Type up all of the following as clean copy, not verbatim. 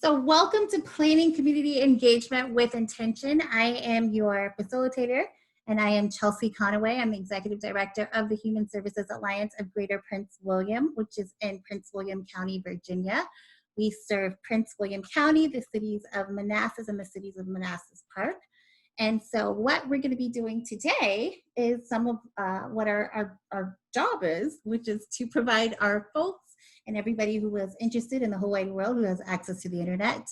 So welcome to Planning Community Engagement with Intention. I am your facilitator, and I am Chelsea Conaway. I'm the Executive Director of the Human Services Alliance of Greater Prince William, which is in Prince William County, Virginia. We serve Prince William County, the cities of Manassas and the cities of Manassas Park. And so what we're going to be doing today is some of what our job is, which is to provide our folks and everybody who is interested in the whole wide world who has access to the internet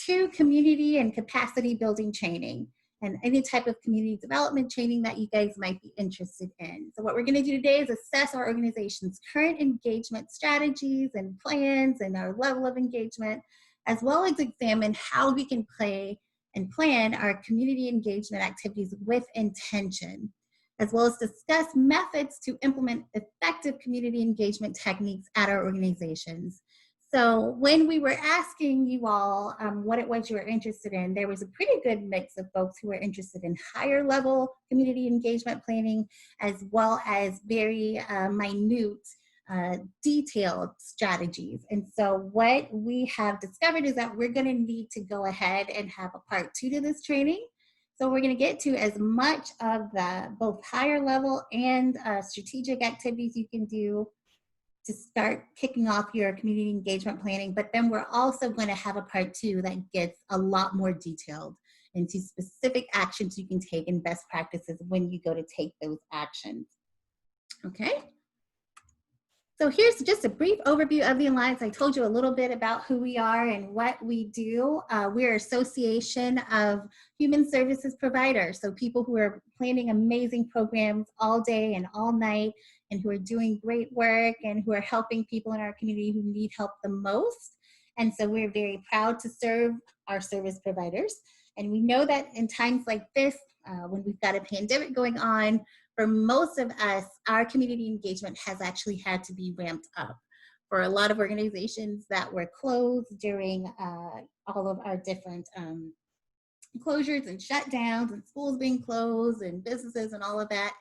to community and capacity building training and any type of community development training that you guys might be interested in. So what we're going to do today is assess our organization's current engagement strategies and plans and our level of engagement, as well as examine how we can play and plan our community engagement activities with intention, as well as discuss methods to implement effective community engagement techniques at our organizations. So when we were asking you all what it was you were interested in, there was a pretty good mix of folks who were interested in higher level community engagement planning, as well as very minute, detailed strategies. And so what we have discovered is that we're gonna need to go ahead and have a part 2 to this training. So we're going to get to as much of the both higher level and strategic activities you can do to start kicking off your community engagement planning. But then we're also going to have a part 2 that gets a lot more detailed into specific actions you can take and best practices when you go to take those actions. Okay. So here's just a brief overview of the Alliance. I told you a little bit about who we are and what we do. We're an association of human services providers, so people who are planning amazing programs all day and all night and who are doing great work and who are helping people in our community who need help the most. And so we're very proud to serve our service providers. And we know that in times like this, when we've got a pandemic going on, for most of us, our community engagement has actually had to be ramped up. For a lot of organizations that were closed during all of our different closures and shutdowns and schools being closed and businesses and all of that,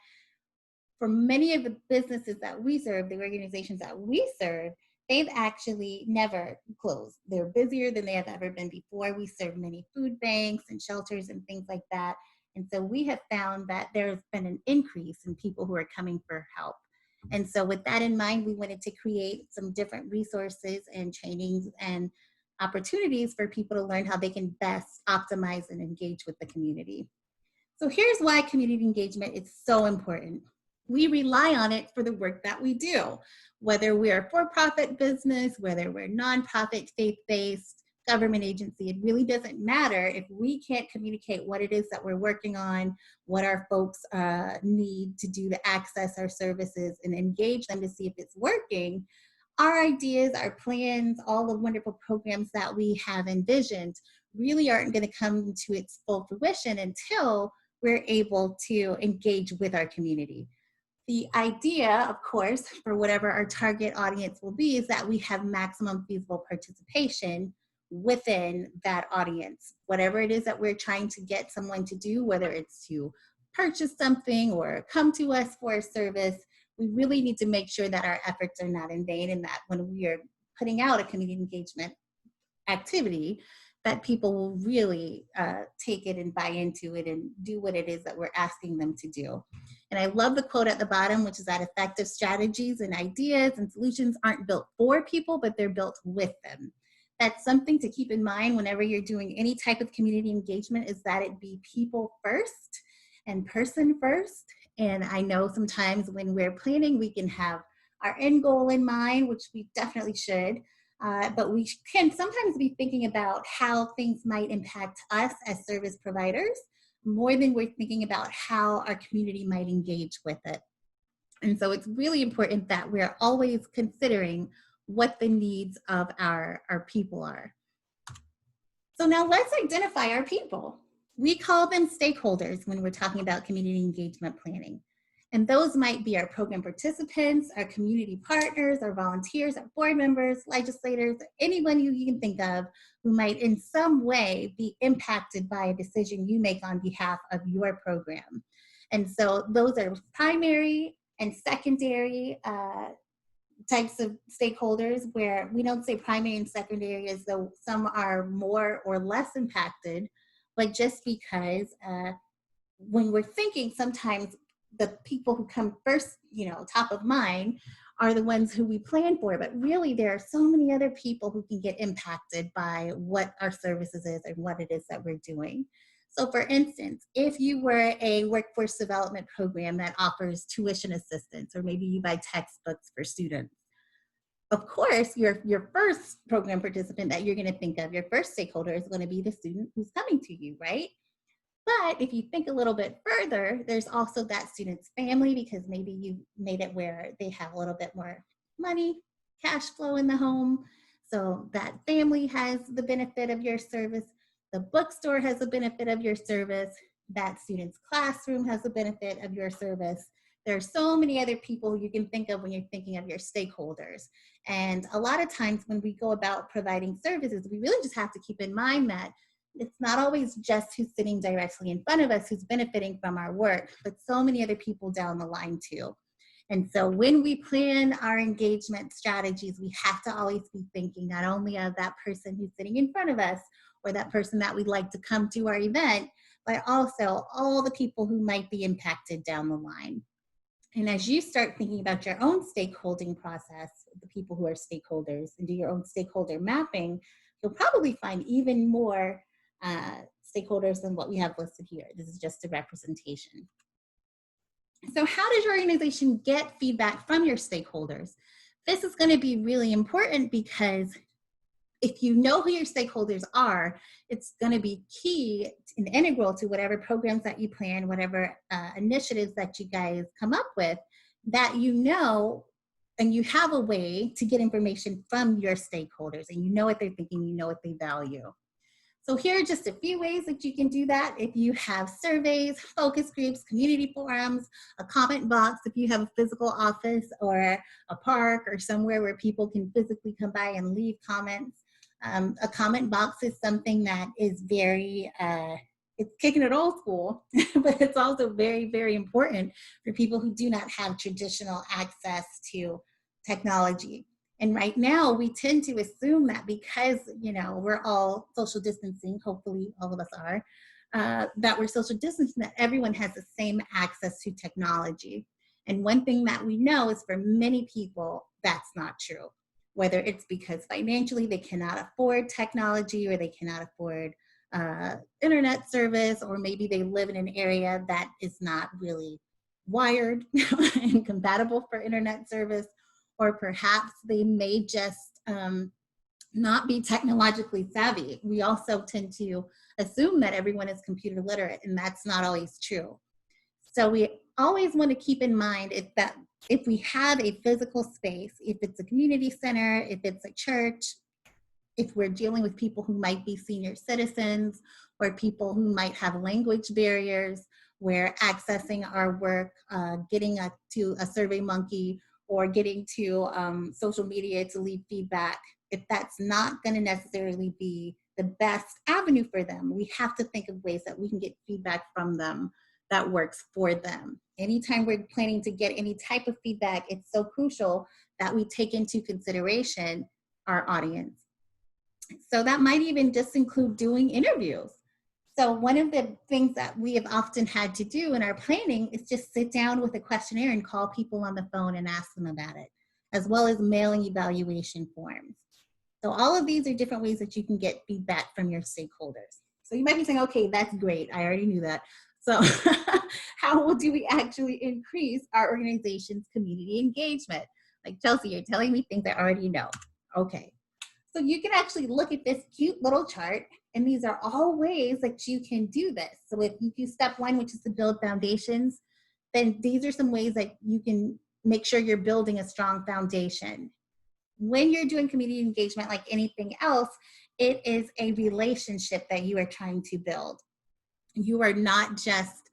for many of the businesses that we serve, the organizations that we serve, they've actually never closed. They're busier than they have ever been before. We serve many food banks and shelters and things like that. And so we have found that there's been an increase in people who are coming for help. And so with that in mind, we wanted to create some different resources and trainings and opportunities for people to learn how they can best optimize and engage with the community. So here's why community engagement is so important. We rely on it for the work that we do, whether we're a for-profit business, whether we're nonprofit, faith-based, government agency. It really doesn't matter if we can't communicate what it is that we're working on, what our folks need to do to access our services and engage them to see if it's working. Our ideas, our plans, all the wonderful programs that we have envisioned really aren't going to come to its full fruition until we're able to engage with our community. The idea, of course, for whatever our target audience will be, is that we have maximum feasible participation within that audience. Whatever it is that we're trying to get someone to do, whether it's to purchase something or come to us for a service, we really need to make sure that our efforts are not in vain and that when we are putting out a community engagement activity, that people will really take it and buy into it and do what it is that we're asking them to do. And I love the quote at the bottom, which is that effective strategies and ideas and solutions aren't built for people, but they're built with them. That's something to keep in mind whenever you're doing any type of community engagement, is that it be people first and person first. And I know sometimes when we're planning, we can have our end goal in mind, which we definitely should. But we can sometimes be thinking about how things might impact us as service providers more than we're thinking about how our community might engage with it. And so it's really important that we're always considering what the needs of our people are. So now let's identify our people. We call them stakeholders when we're talking about community engagement planning. And those might be our program participants, our community partners, our volunteers, our board members, legislators, anyone you can think of who might in some way be impacted by a decision you make on behalf of your program. And so those are primary and secondary types of stakeholders where we don't say primary and secondary as though some are more or less impacted, but just because when we're thinking, sometimes the people who come first, top of mind, are the ones who we plan for. But really, there are so many other people who can get impacted by what our services is and what it is that we're doing. So, for instance, if you were a workforce development program that offers tuition assistance, or maybe you buy textbooks for students, of course, your first program participant that you're going to think of, your first stakeholder, is going to be the student who's coming to you, right? But if you think a little bit further, there's also that student's family, because maybe you made it where they have a little bit more money, cash flow in the home. So that family has the benefit of your service. The bookstore has the benefit of your service. That student's classroom has the benefit of your service. There are so many other people you can think of when you're thinking of your stakeholders. And a lot of times when we go about providing services, we really just have to keep in mind that it's not always just who's sitting directly in front of us who's benefiting from our work, but so many other people down the line too. And so when we plan our engagement strategies, we have to always be thinking not only of that person who's sitting in front of us or that person that we'd like to come to our event, but also all the people who might be impacted down the line. And as you start thinking about your own stakeholding process, the people who are stakeholders, and do your own stakeholder mapping, you'll probably find even more stakeholders than what we have listed here. This is just a representation. So how does your organization get feedback from your stakeholders? This is going to be really important, because if you know who your stakeholders are, it's going to be key and integral to whatever programs that you plan, whatever initiatives that you guys come up with, that you know, and you have a way to get information from your stakeholders, and you know what they're thinking, you know what they value. So here are just a few ways that you can do that. If you have surveys, focus groups, community forums, a comment box, if you have a physical office or a park or somewhere where people can physically come by and leave comments. A comment box is something that is very, it's kicking it old school, but it's also very, very important for people who do not have traditional access to technology. And right now, we tend to assume that because, we're all social distancing, hopefully all of us are, that we're social distancing, that everyone has the same access to technology. And one thing that we know is for many people, that's not true. Whether it's because financially they cannot afford technology, or they cannot afford internet service, or maybe they live in an area that is not really wired and compatible for internet service, or perhaps they may just not be technologically savvy. We also tend to assume that everyone is computer literate, and that's not always true. So we always want to keep in mind that if we have a physical space, if it's a community center, if it's a church, if we're dealing with people who might be senior citizens, or people who might have language barriers, where accessing our work, getting to a SurveyMonkey, or getting to social media to leave feedback, if that's not going to necessarily be the best avenue for them, we have to think of ways that we can get feedback from them that works for them. Anytime we're planning to get any type of feedback, it's so crucial that we take into consideration our audience. So that might even just include doing interviews. So one of the things that we have often had to do in our planning is just sit down with a questionnaire and call people on the phone and ask them about it, as well as mailing evaluation forms. So all of these are different ways that you can get feedback from your stakeholders. So you might be saying, okay, that's great. I already knew that. So how do we actually increase our organization's community engagement? Like, Chelsea, you're telling me things I already know. Okay. So you can actually look at this cute little chart, and these are all ways that you can do this. So if you do step one, which is to build foundations, then these are some ways that you can make sure you're building a strong foundation. When you're doing community engagement, like anything else, it is a relationship that you are trying to build. You are not just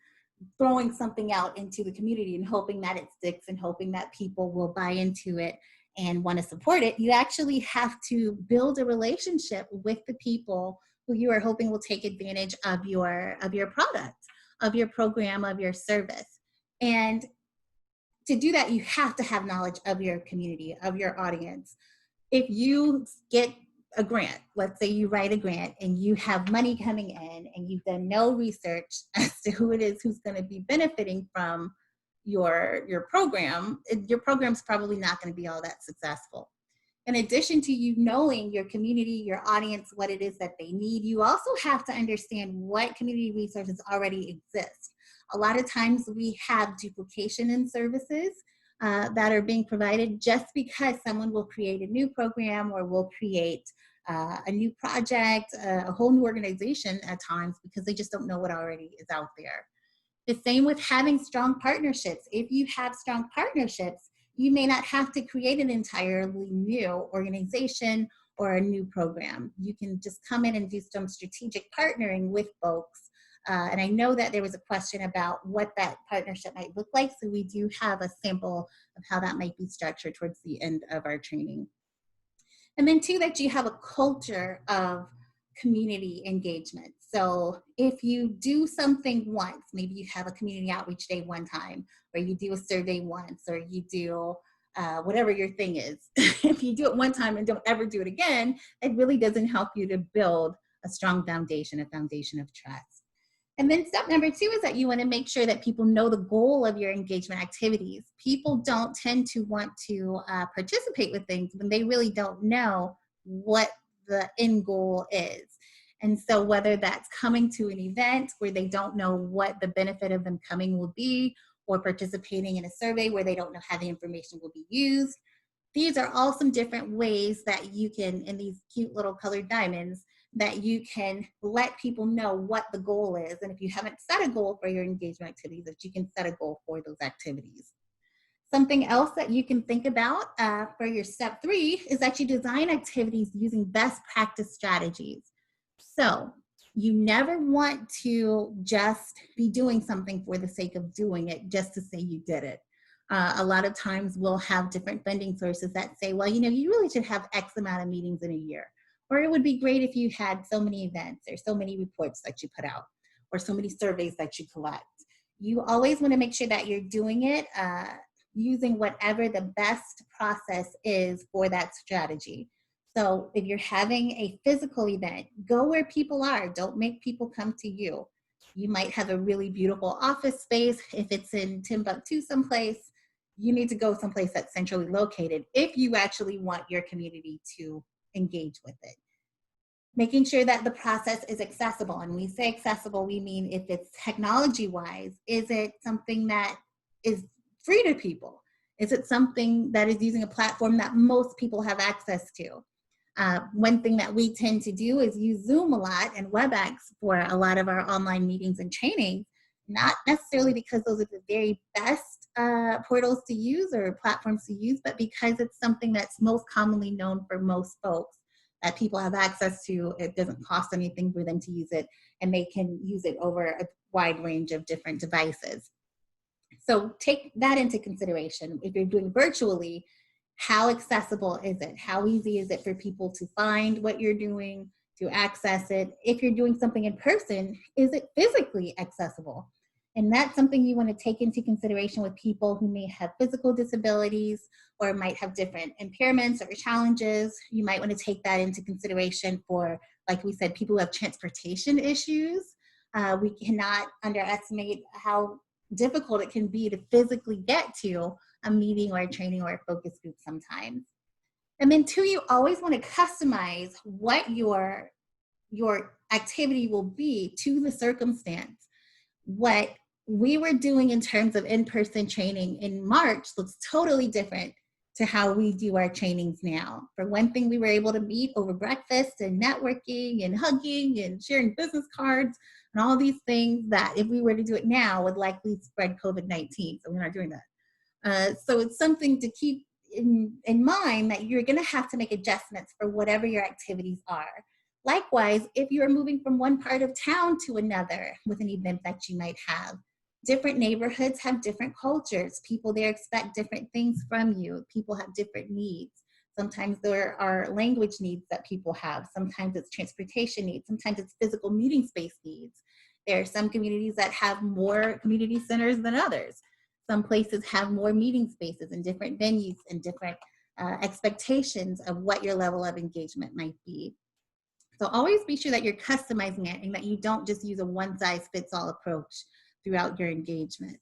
throwing something out into the community and hoping that it sticks and hoping that people will buy into it and want to support it. You actually have to build a relationship with the people who you are hoping will take advantage of your product, of your program, of your service. And to do that, you have to have knowledge of your community, of your audience. If you get a grant, let's say you write a grant and you have money coming in and you've done no research as to who it is who's going to be benefiting from your program, your program's probably not going to be all that successful. In addition to you knowing your community, your audience, what it is that they need, you also have to understand what community resources already exist. A lot of times we have duplication in services that are being provided just because someone will create a new program or will create a new project, a whole new organization at times because they just don't know what already is out there. The same with having strong partnerships. If you have strong partnerships, you may not have to create an entirely new organization or a new program. You can just come in and do some strategic partnering with folks. And I know that there was a question about what that partnership might look like. So we do have a sample of how that might be structured towards the end of our training. And then two, that you have a culture of community engagement. So if you do something once, maybe you have a community outreach day one time, or you do a survey once, or you do whatever your thing is. If you do it one time and don't ever do it again, it really doesn't help you to build a strong foundation, a foundation of trust. And then step number two is that you want to make sure that people know the goal of your engagement activities. People don't tend to want to participate with things when they really don't know what the end goal is. And so whether that's coming to an event where they don't know what the benefit of them coming will be, or participating in a survey where they don't know how the information will be used, these are all some different ways that you can, in these cute little colored diamonds, that you can let people know what the goal is. And if you haven't set a goal for your engagement activities, that you can set a goal for those activities. Something else that you can think about for your step three is that you design activities using best practice strategies. So you never want to just be doing something for the sake of doing it just to say you did it. A lot of times we'll have different funding sources that say, well, you know, you really should have X amount of meetings in a year. Or it would be great if you had so many events or so many reports that you put out or so many surveys that you collect. You always want to make sure that you're doing it using whatever the best process is for that strategy. So if you're having a physical event, go where people are. Don't make people come to you. You might have a really beautiful office space. If it's in Timbuktu someplace, you need to go someplace that's centrally located if you actually want your community to engage with it. Making sure that the process is accessible. And when we say accessible, we mean if it's technology-wise, is it something that is free to people? Is it something that is using a platform that most people have access to? One thing that we tend to do is use Zoom a lot and WebEx for a lot of our online meetings and trainings, not necessarily because those are the very best portals to use or platforms to use, but because it's something that's most commonly known for most folks that people have access to. It doesn't cost anything for them to use it, and they can use it over a wide range of different devices. So take that into consideration. If you're doing virtually, how accessible is it? How easy is it for people to find what you're doing, to access it? If you're doing something in person, is it physically accessible? And that's something you want to take into consideration with people who may have physical disabilities or might have different impairments or challenges. You might want to take that into consideration for, like we said, people who have transportation issues. We cannot underestimate how difficult it can be to physically get to a meeting or a training or a focus group sometimes. And then two, you always want to customize what your activity will be to the circumstance. What we were doing in terms of in-person training in March looks totally different to how we do our trainings now. For one thing, we were able to meet over breakfast and networking and hugging and sharing business cards and all these things that if we were to do it now would likely spread COVID-19. So we're not doing that. So it's something to keep in mind that you're going to have to make adjustments for whatever your activities are. Likewise, if you're moving from one part of town to another with an event that you might have, different neighborhoods have different cultures. People there expect different things from you. People have different needs. Sometimes there are language needs that people have. Sometimes it's transportation needs. Sometimes it's physical meeting space needs. There are some communities that have more community centers than others. Some places have more meeting spaces and different venues and different expectations of what your level of engagement might be. So always be sure that you're customizing it and that you don't just use a one-size-fits-all approach throughout your engagement.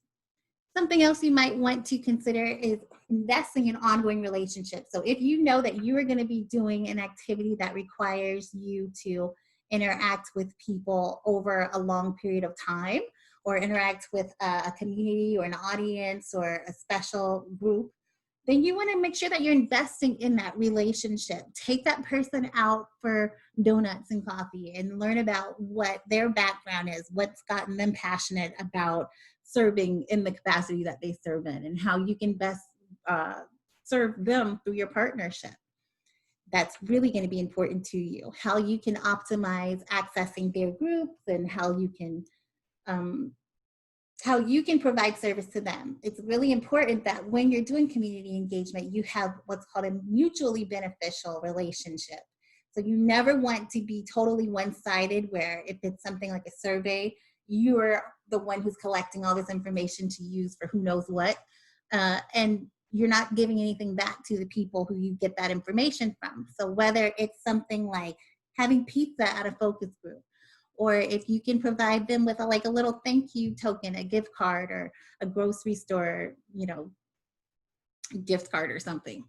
Something else you might want to consider is investing in ongoing relationships. So if you know that you are going to be doing an activity that requires you to interact with people over a long period of time, or interact with a community or an audience or a special group, then you want to make sure that you're investing in that relationship. Take that person out for donuts and coffee and learn about what their background is, what's gotten them passionate about serving in the capacity that they serve in, and how you can best serve them through your partnership. That's really going to be important to you. How you can optimize accessing their groups and how you can provide service to them. It's really important that when you're doing community engagement, you have what's called a mutually beneficial relationship. So you never want to be totally one-sided, where if it's something like a survey, you're the one who's collecting all this information to use for who knows what, and you're not giving anything back to the people who you get that information from. So whether it's something like having pizza at a focus group, or if you can provide them with a little thank you token, a gift card, or a grocery store, gift card or something,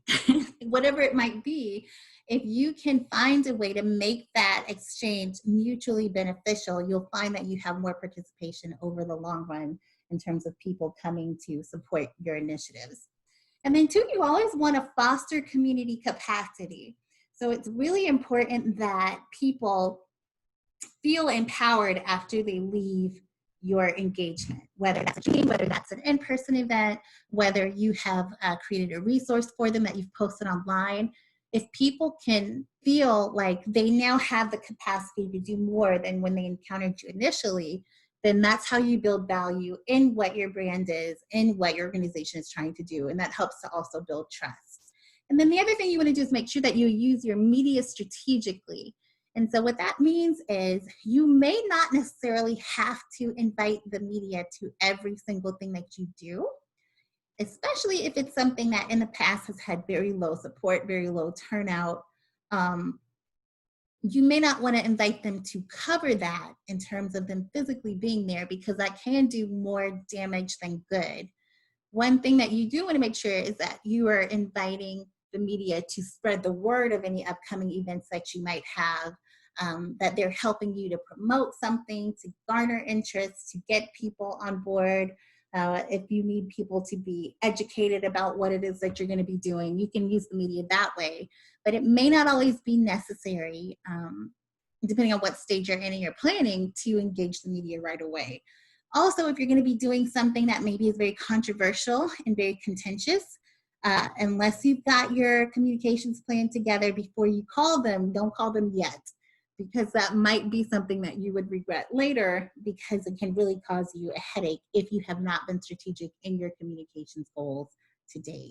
whatever it might be, if you can find a way to make that exchange mutually beneficial, you'll find that you have more participation over the long run in terms of people coming to support your initiatives. And then two, you always want to foster community capacity. So it's really important that people feel empowered after they leave your engagement, whether that's a meeting, whether that's an in-person event, whether you have created a resource for them that you've posted online. If people can feel like they now have the capacity to do more than when they encountered you initially, then that's how you build value in what your brand is, in what your organization is trying to do, and that helps to also build trust. And then the other thing you want to do is make sure that you use your media strategically. And so what that means is you may not necessarily have to invite the media to every single thing that you do, especially if it's something that in the past has had very low support, very low turnout. You may not want to invite them to cover that in terms of them physically being there, because that can do more damage than good. One thing that you do want to make sure is that you are inviting the media to spread the word of any upcoming events that you might have, that they're helping you to promote something, to garner interest, to get people on board. If you need people to be educated about what it is that you're going to be doing, you can use the media that way. But it may not always be necessary, depending on what stage you're in your planning, to engage the media right away. Also, if you're going to be doing something that maybe is very controversial and very contentious, unless you've got your communications plan together before you call them, don't call them yet, because that might be something that you would regret later, because it can really cause you a headache if you have not been strategic in your communications goals to date.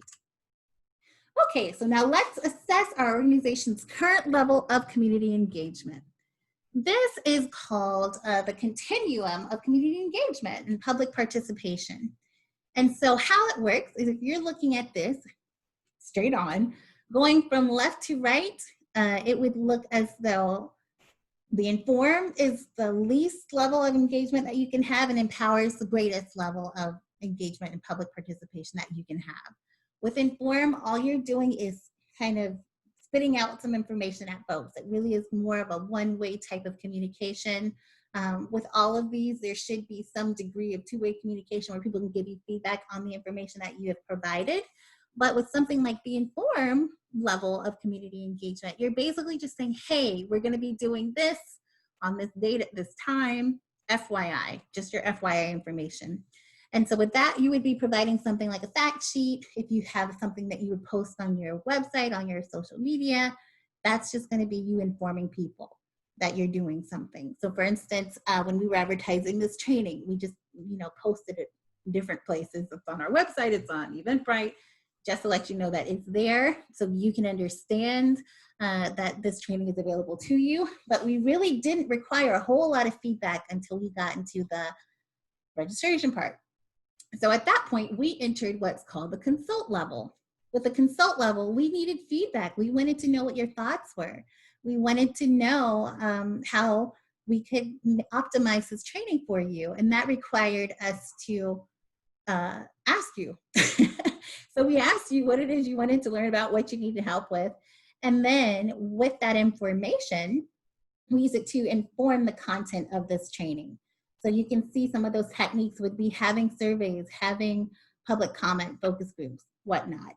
Okay, so now let's assess our organization's current level of community engagement. This is called the continuum of community engagement and public participation. And so how it works is, if you're looking at this straight on, going from left to right, it would look as though the informed is the least level of engagement that you can have, and empowers the greatest level of engagement and public participation that you can have. With inform, all you're doing is kind of spitting out some information at folks. It really is more of a one-way type of communication. With all of these, there should be some degree of two-way communication where people can give you feedback on the information that you have provided. But with something like the inform level of community engagement, you're basically just saying, hey, we're going to be doing this on this date at this time, FYI, just your FYI information. And so with that, you would be providing something like a fact sheet. If you have something that you would post on your website, on your social media, that's just going to be you informing people that you're doing something. So for instance, when we were advertising this training, we just posted it in different places. It's on our website, it's on Eventbrite, just to let you know that it's there, so you can understand that this training is available to you. But we really didn't require a whole lot of feedback until we got into the registration part. So at that point, we entered what's called the consult level. With the consult level, we needed feedback. We wanted to know what your thoughts were. We wanted to know how we could optimize this training for you. And that required us to ask you. So we asked you what it is you wanted to learn about, what you needed help with. And then with that information, we use it to inform the content of this training. So you can see some of those techniques would be having surveys, having public comment, focus groups, whatnot.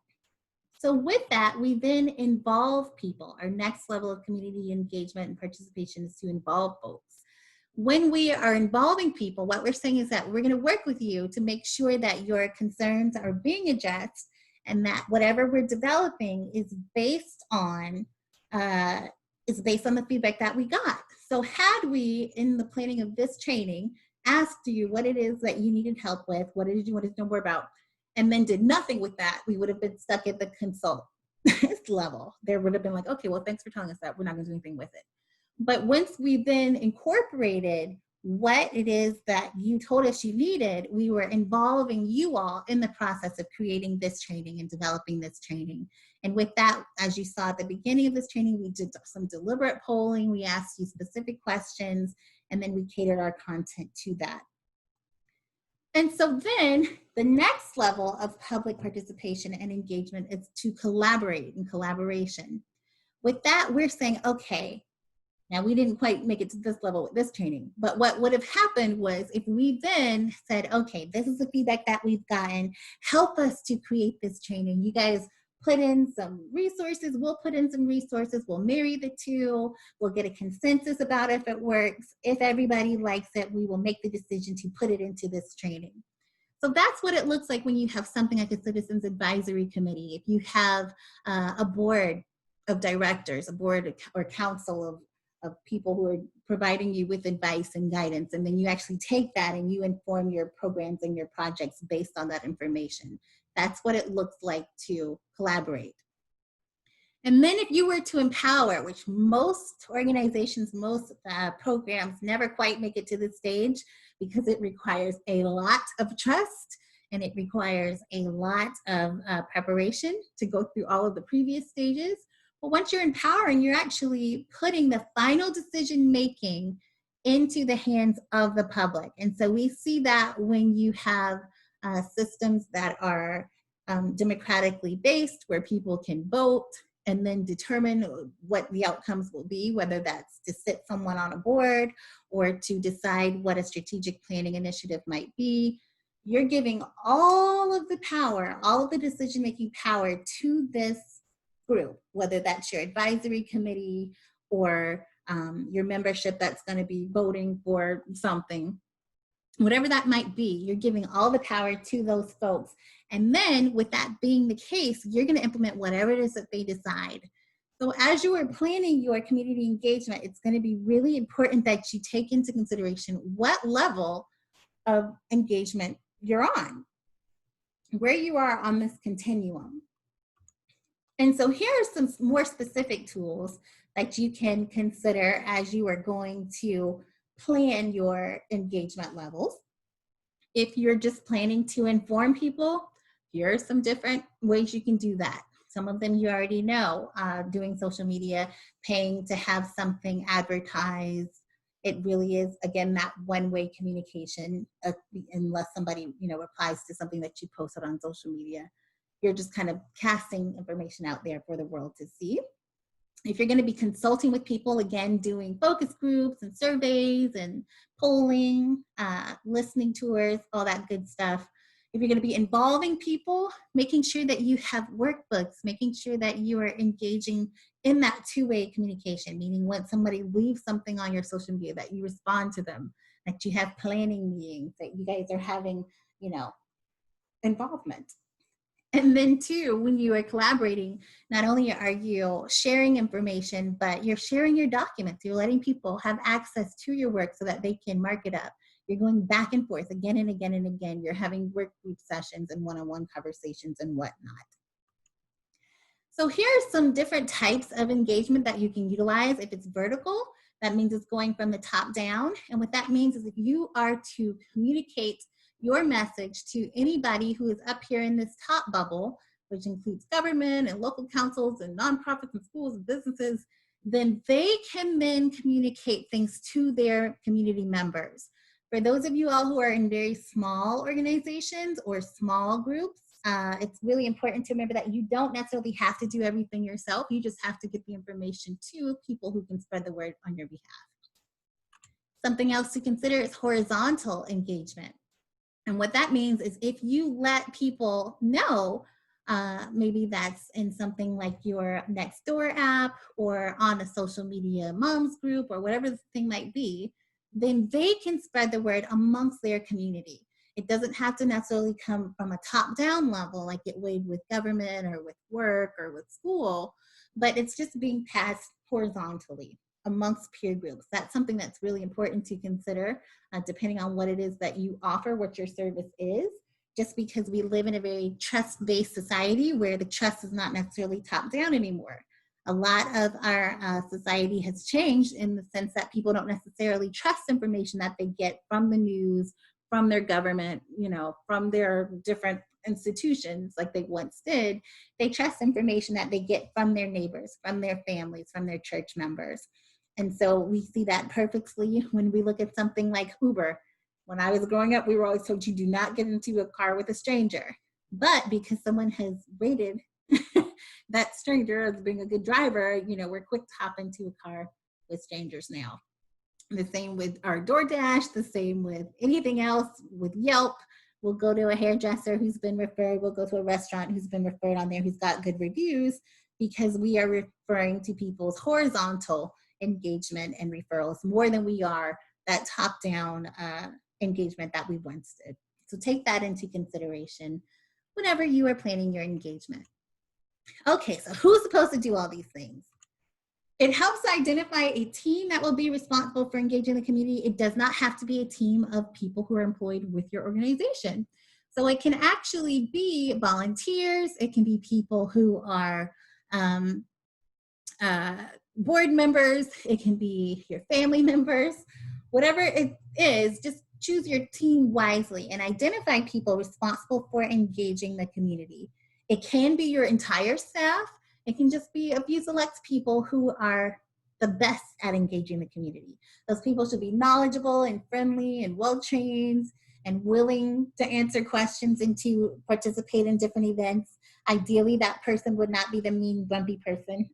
So with that, we then involve people. Our next level of community engagement and participation is to involve folks. When we are involving people, what we're saying is that we're going to work with you to make sure that your concerns are being addressed and that whatever we're developing is based on the feedback that we got. So had we, in the planning of this training, asked you what it is that you needed help with, what it is you wanted to know more about, and then did nothing with that, we would have been stuck at the consult level. There would have been like, okay, well, thanks for telling us that. We're not going to do anything with it. But once we then incorporated what it is that you told us you needed, we were involving you all in the process of creating this training and developing this training. And with that, as you saw at the beginning of this training, we did some deliberate polling. We asked you specific questions, and then we catered our content to that. And so then the next level of public participation and engagement is to collaborate and collaboration. With that, we're saying, okay, now we didn't quite make it to this level with this training, but what would have happened was if we then said, okay, this is the feedback that we've gotten, help us to create this training. You guys put in some resources, we'll put in some resources, we'll marry the two, we'll get a consensus about if it works. If everybody likes it, we will make the decision to put it into this training. So that's what it looks like when you have something like a citizens advisory committee. If you have a board of directors, a board or council of people who are providing you with advice and guidance, and then you actually take that and you inform your programs and your projects based on that information. That's what it looks like to collaborate. And then if you were to empower, which most organizations, most programs never quite make it to this stage because it requires a lot of trust and it requires a lot of preparation to go through all of the previous stages. But once you're empowering, you're actually putting the final decision making into the hands of the public. And so we see that when you have systems that are democratically based, where people can vote and then determine what the outcomes will be, whether that's to sit someone on a board or to decide what a strategic planning initiative might be. You're giving all of the power, all of the decision-making power to this group, whether that's your advisory committee or your membership that's going to be voting for something. Whatever that might be, you're giving all the power to those folks. And then with that being the case, you're going to implement whatever it is that they decide. So as you are planning your community engagement, it's going to be really important that you take into consideration what level of engagement you're on, where you are on this continuum. And so here are some more specific tools that you can consider as you are going to plan your engagement levels. If you're just planning to inform people, here are some different ways you can do that. Some of them you already know, doing social media, paying to have something advertised. It really is, again, that one-way communication, unless somebody replies to something that you posted on social media. You're just kind of casting information out there for the world to see. If you're going to be consulting with people, again, doing focus groups and surveys and polling, listening tours, all that good stuff. If you're going to be involving people, making sure that you have workbooks, making sure that you are engaging in that two-way communication, meaning when somebody leaves something on your social media, that you respond to them, that you have planning meetings, that you guys are having, involvement. And then too, when you are collaborating, not only are you sharing information, but you're sharing your documents. You're letting people have access to your work so that they can mark it up. You're going back and forth again and again and again. You're having work group sessions and one-on-one conversations and whatnot. So here are some different types of engagement that you can utilize. If it's vertical, that means it's going from the top down. And what that means is if you are to communicate your message to anybody who is up here in this top bubble, which includes government and local councils and nonprofits and schools and businesses, then they can then communicate things to their community members. For those of you all who are in very small organizations or small groups, it's really important to remember that you don't necessarily have to do everything yourself. You just have to get the information to people who can spread the word on your behalf. Something else to consider is horizontal engagement. And what that means is if you let people know, maybe that's in something like your Nextdoor app or on a social media moms group or whatever the thing might be, then they can spread the word amongst their community. It doesn't have to necessarily come from a top-down level like it would with government or with work or with school, but it's just being passed horizontally amongst peer groups. That's something that's really important to consider, depending on what it is that you offer, what your service is, just because we live in a very trust-based society where the trust is not necessarily top-down anymore. A lot of our society has changed in the sense that people don't necessarily trust information that they get from the news, from their government, you know, from their different institutions like they once did. They trust information that they get from their neighbors, from their families, from their church members. And so we see that perfectly when we look at something like Uber. When I was growing up, we were always told you do not get into a car with a stranger. But because someone has rated that stranger as being a good driver, you know, we're quick to hop into a car with strangers now. The same with our DoorDash, the same with anything else, with Yelp. We'll go to a hairdresser who's been referred. We'll go to a restaurant who's been referred on there who's got good reviews because we are referring to people's horizontal engagement and referrals more than we are that top-down engagement that we once did. So take that into consideration whenever you are planning your engagement. Okay, so who's supposed to do all these things? It helps identify a team that will be responsible for engaging the community. It does not have to be a team of people who are employed with your organization. So it can actually be volunteers. It can be people who are board members. It can be your family members. Whatever it is, just choose your team wisely and identify people responsible for engaging the community. It can be your entire staff. It can just be a few select people who are the best at engaging the community. Those people should be knowledgeable and friendly and well-trained and willing to answer questions and to participate in different events. Ideally, that person would not be the mean, grumpy person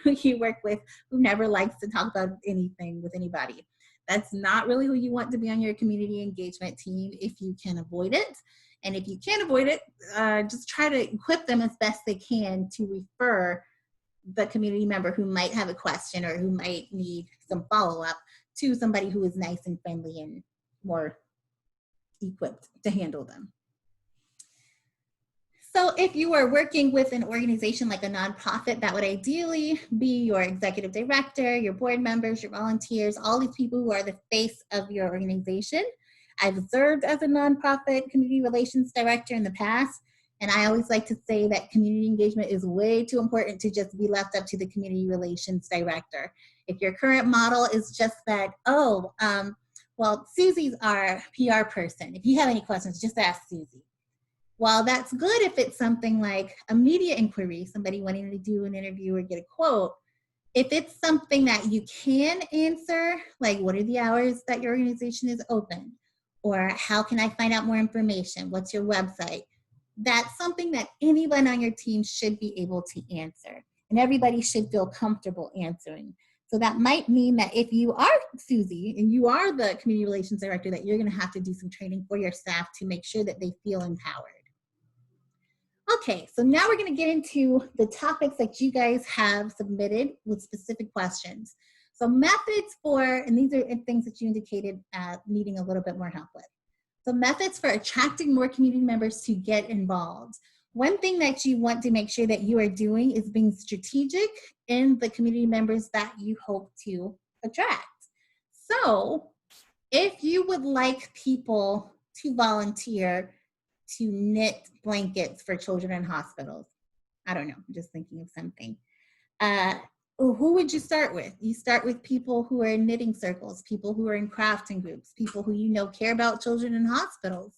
who you work with who never likes to talk about anything with anybody. That's not really who you want to be on your community engagement team if you can avoid it. And if you can't avoid it, just try to equip them as best they can to refer the community member who might have a question or who might need some follow-up to somebody who is nice and friendly and more equipped to handle them. So if you are working with an organization like a nonprofit, that would ideally be your executive director, your board members, your volunteers, all these people who are the face of your organization. I've served as a nonprofit community relations director in the past, and I always like to say that community engagement is way too important to just be left up to the community relations director. If your current model is just that, well, Susie's our PR person. If you have any questions, just ask Susie. While that's good if it's something like a media inquiry, somebody wanting to do an interview or get a quote, if it's something that you can answer, like what are the hours that your organization is open? Or how can I find out more information? What's your website? That's something that anyone on your team should be able to answer. And everybody should feel comfortable answering. So that might mean that if you are Susie and you are the community relations director, that you're going to have to do some training for your staff to make sure that they feel empowered. Okay, so now we're going to get into the topics that you guys have submitted with specific questions. So methods for, and these are things that you indicated needing a little bit more help with. So methods for attracting more community members to get involved. One thing that you want to make sure that you are doing is being strategic in the community members that you hope to attract. So if you would like people to volunteer to knit blankets for children in hospitals, I don't know, I'm just thinking of something. Who would you start with? You start with people who are in knitting circles, people who are in crafting groups, people who you know care about children in hospitals.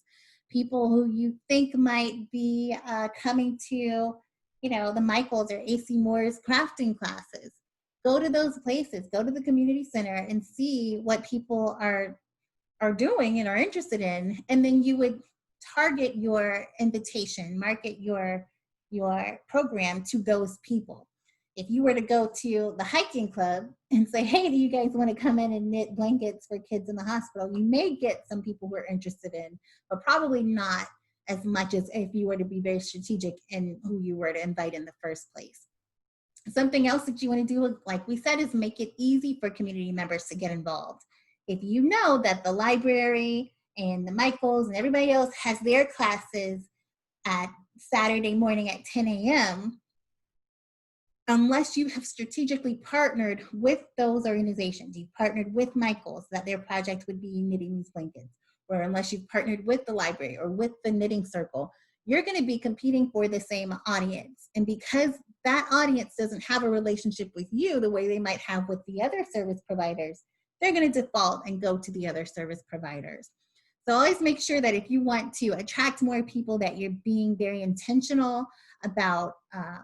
people who you think might be coming to, the Michaels or AC Moore's crafting classes. Go to those places, go to the community center and see what people are doing and are interested in. And then you would target your invitation, market your program to those people. If you were to go to the hiking club and say, hey, do you guys want to come in and knit blankets for kids in the hospital? You may get some people who are interested in, but probably not as much as if you were to be very strategic in who you were to invite in the first place. Something else that you want to do, like we said, is make it easy for community members to get involved. If you know that the library and the Michaels and everybody else has their classes at Saturday morning at 10 a.m., unless you have strategically partnered with those organizations, you've partnered with Michaels that their project would be knitting these blankets, or unless you've partnered with the library or with the knitting circle, you're going to be competing for the same audience. And because that audience doesn't have a relationship with you the way they might have with the other service providers, they're going to default and go to the other service providers. So always make sure that if you want to attract more people, that you're being very intentional about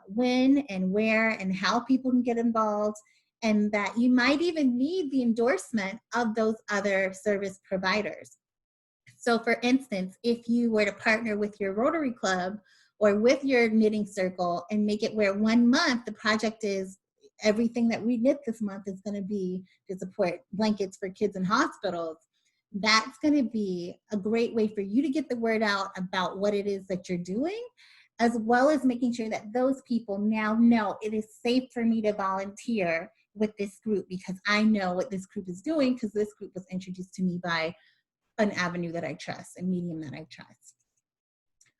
when and where and how people can get involved, and that you might even need the endorsement of those other service providers. So for instance, if you were to partner with your Rotary Club or with your knitting circle and make it where 1 month the project is everything that we knit this month is going to be to support blankets for kids in hospitals, that's going to be a great way for you to get the word out about what it is that you're doing, as well as making sure that those people now know it is safe for me to volunteer with this group because I know what this group is doing because this group was introduced to me by an avenue that I trust, a medium that I trust.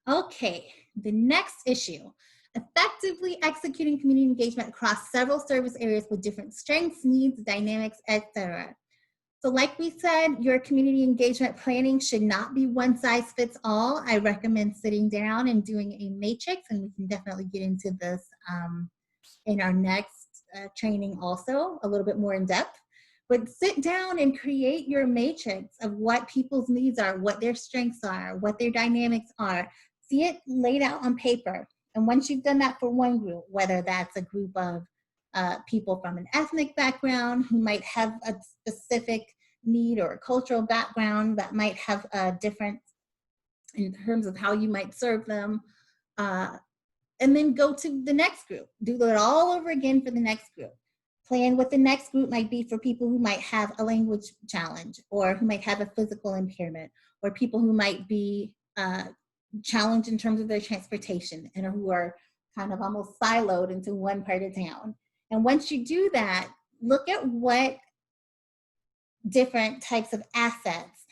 Okay, the next issue, effectively executing community engagement across several service areas with different strengths, needs, dynamics, etc. So like we said, your community engagement planning should not be one size fits all. I recommend sitting down and doing a matrix, and we can definitely get into this in our next training also, a little bit more in depth. But sit down and create your matrix of what people's needs are, what their strengths are, what their dynamics are. See it laid out on paper. And once you've done that for one group, whether that's a group of people from an ethnic background who might have a specific need, or a cultural background that might have a difference in terms of how you might serve them, and then go to the next group. Do that all over again for the next group. Plan what the next group might be for people who might have a language challenge, or who might have a physical impairment, or people who might be challenged in terms of their transportation and who are kind of almost siloed into one part of town. And once you do that, look at what different types of assets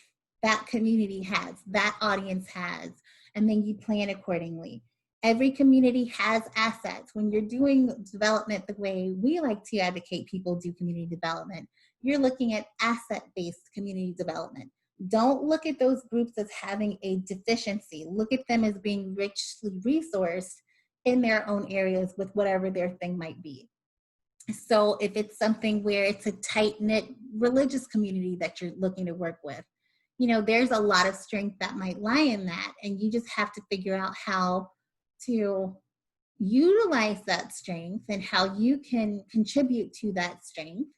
that community has, that audience has, and then you plan accordingly. Every community has assets. When you're doing development the way we like to advocate people do community development, you're looking at asset-based community development. Don't look at those groups as having a deficiency. Look at them as being richly resourced in their own areas with whatever their thing might be. So if it's something where it's a tight-knit religious community that you're looking to work with, there's a lot of strength that might lie in that, and you just have to figure out how to utilize that strength and how you can contribute to that strength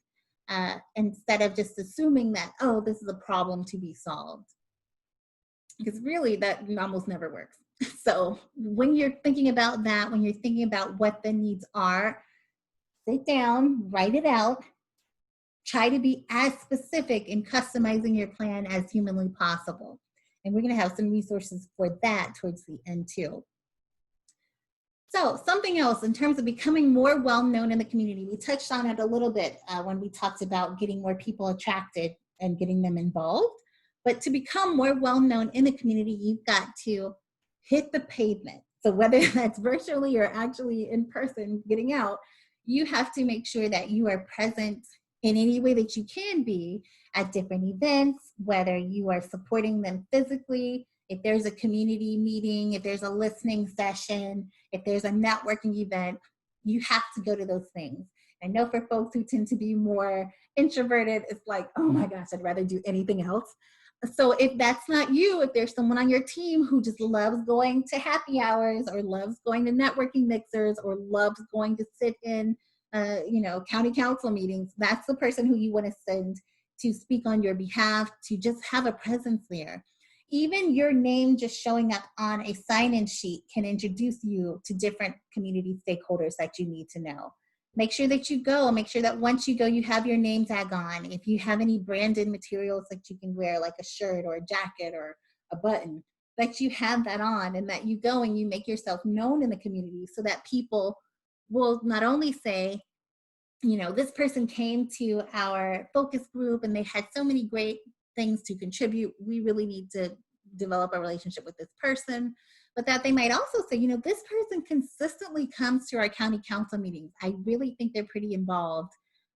instead of just assuming that, oh, this is a problem to be solved. Because really that almost never works. So when you're thinking about that, when you're thinking about what the needs are, sit down, write it out, try to be as specific in customizing your plan as humanly possible. And we're going to have some resources for that towards the end too. So something else in terms of becoming more well-known in the community, we touched on it a little bit when we talked about getting more people attracted and getting them involved. But to become more well-known in the community, you've got to hit the pavement. So whether that's virtually or actually in person getting out, you have to make sure that you are present in any way that you can be at different events, whether you are supporting them physically, if there's a community meeting, if there's a listening session, if there's a networking event, you have to go to those things. I know for folks who tend to be more introverted, it's like, oh my gosh, I'd rather do anything else. So if that's not you, if there's someone on your team who just loves going to happy hours or loves going to networking mixers or loves going to sit in, county council meetings, that's the person who you want to send to speak on your behalf, to just have a presence there. Even your name just showing up on a sign-in sheet can introduce you to different community stakeholders that you need to know. Make sure that you go, make sure that once you go, you have your name tag on. If you have any branded materials that you can wear, like a shirt or a jacket or a button, that you have that on, and that you go and you make yourself known in the community so that people will not only say, this person came to our focus group and they had so many great things to contribute. We really need to develop a relationship with this person. But that they might also say, this person consistently comes to our county council meetings. I really think they're pretty involved.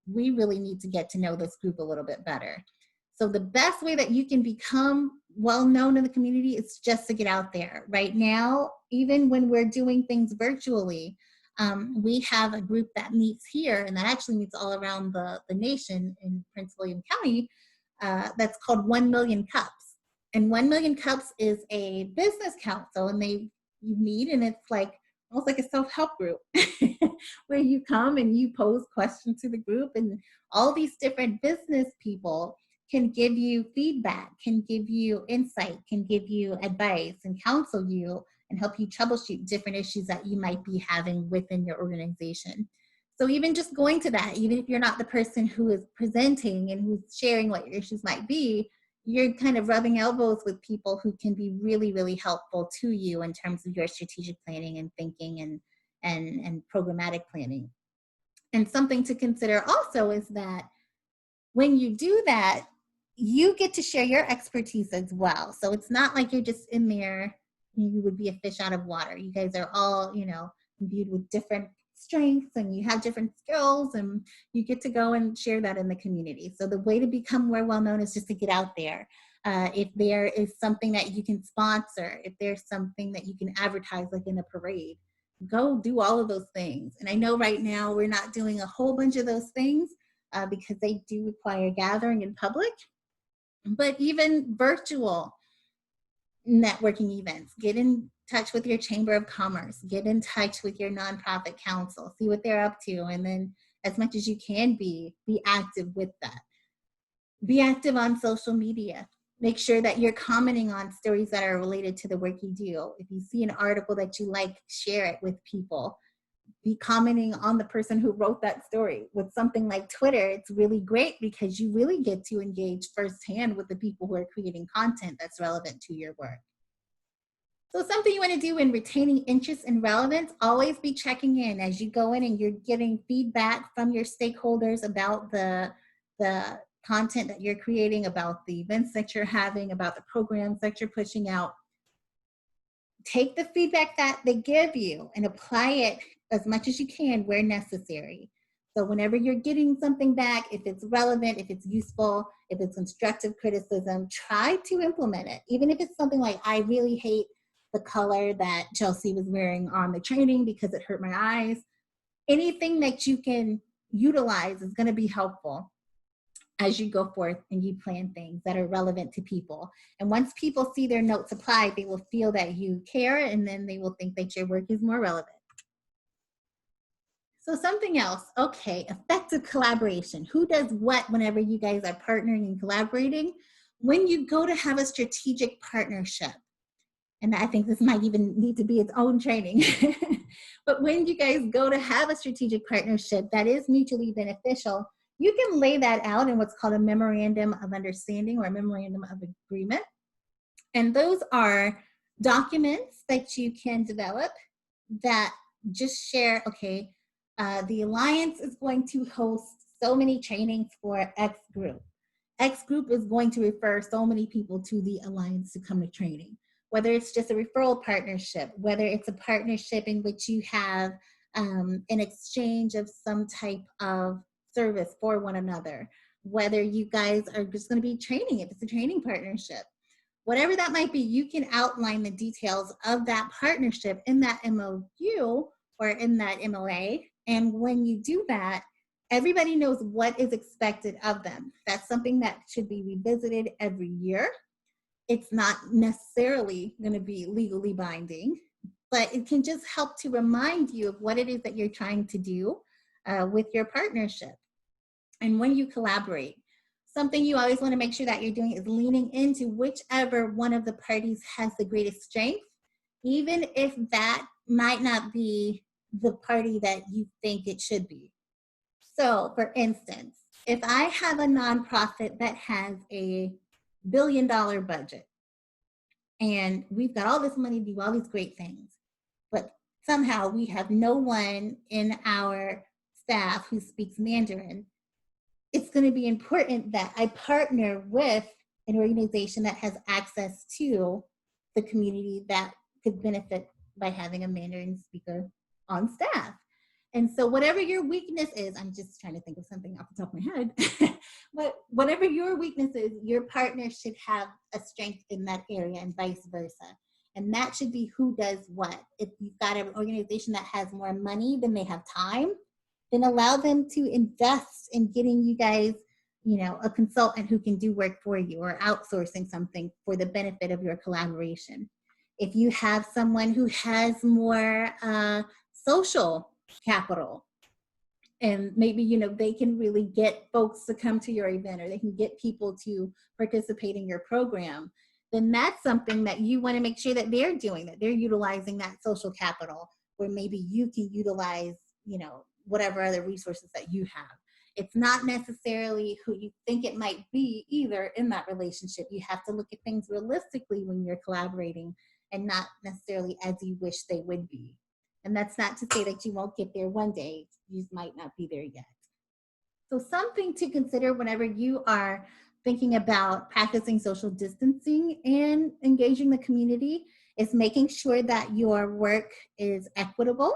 We really need to get to know this group a little bit better. So the best way that you can become well known in the community is just to get out there. Right now, even when we're doing things virtually, we have a group that meets here and that actually meets all around the nation in Prince William County, that's called 1 Million Cups. And 1 Million Cups is a business council, and you meet, and it's like almost like a self-help group where you come and you pose questions to the group, and all these different business people can give you feedback, can give you insight, can give you advice and counsel you and help you troubleshoot different issues that you might be having within your organization. So even just going to that, even if you're not the person who is presenting and who's sharing what your issues might be, you're kind of rubbing elbows with people who can be really, really helpful to you in terms of your strategic planning and thinking and programmatic planning. And something to consider also is that when you do that, you get to share your expertise as well. So it's not like you're just in there, you would be a fish out of water. You guys are all, imbued with different strengths and you have different skills, and you get to go and share that in the community. So the way to become more well known is just to get out there. If there is something that you can sponsor, if there's something that you can advertise, like in a parade, go do all of those things. And I know right now we're not doing a whole bunch of those things because they do require gathering in public, but even virtual networking events, get in touch with your chamber of commerce, get in touch with your nonprofit council, see what they're up to, and then as much as you can be active with that. Be active on social media. Make sure that you're commenting on stories that are related to the work you do. If you see an article that you like, share it with people. Be commenting on the person who wrote that story. With something like Twitter, it's really great because you really get to engage firsthand with the people who are creating content that's relevant to your work. So something you want to do in retaining interest and relevance, always be checking in as you go in and you're getting feedback from your stakeholders about the content that you're creating, about the events that you're having, about the programs that you're pushing out. Take the feedback that they give you and apply it as much as you can where necessary. So whenever you're getting something back, if it's relevant, if it's useful, if it's constructive criticism, try to implement it. Even if it's something like, I really hate the color that Chelsea was wearing on the training because it hurt my eyes. Anything that you can utilize is going to be helpful as you go forth and you plan things that are relevant to people. And once people see their notes applied, they will feel that you care, and then they will think that your work is more relevant. So something else, okay, effective collaboration. Who does what whenever you guys are partnering and collaborating? When you go to have a strategic partnership, and I think this might even need to be its own training, but when you guys go to have a strategic partnership that is mutually beneficial, you can lay that out in what's called a memorandum of understanding or a memorandum of agreement. And those are documents that you can develop that just share, okay, the Alliance is going to host so many trainings for X group. X group is going to refer so many people to the Alliance to come to training. Whether it's just a referral partnership, whether it's a partnership in which you have an exchange of some type of service for one another, whether you guys are just going to be training, if it's a training partnership, whatever that might be, you can outline the details of that partnership in that MOU or in that MOA. And when you do that, everybody knows what is expected of them. That's something that should be revisited every year. It's not necessarily going to be legally binding, but it can just help to remind you of what it is that you're trying to do with your partnership. And when you collaborate, something you always want to make sure that you're doing is leaning into whichever one of the parties has the greatest strength, even if that might not be the party that you think it should be. So, for instance, if I have a nonprofit that has a $1 billion budget and we've got all this money to do all these great things, but somehow we have no one in our staff who speaks Mandarin, it's going to be important that I partner with an organization that has access to the community that could benefit by having a Mandarin speaker on staff. And so whatever your weakness is, I'm just trying to think of something off the top of my head, but whatever your weakness is, your partner should have a strength in that area and vice versa. And that should be who does what. If you've got an organization that has more money than they have time, then allow them to invest in getting you guys, a consultant who can do work for you, or outsourcing something for the benefit of your collaboration. If you have someone who has more social capital, and maybe they can really get folks to come to your event, or they can get people to participate in your program, then that's something that you want to make sure that they're doing, that they're utilizing that social capital, where maybe you can utilize whatever other resources that you have. It's not necessarily who you think it might be either in that relationship. You have to look at things realistically when you're collaborating, and not necessarily as you wish they would be. And that's not to say that you won't get there one day. You might not be there yet. So something to consider whenever you are thinking about practicing social distancing and engaging the community is making sure that your work is equitable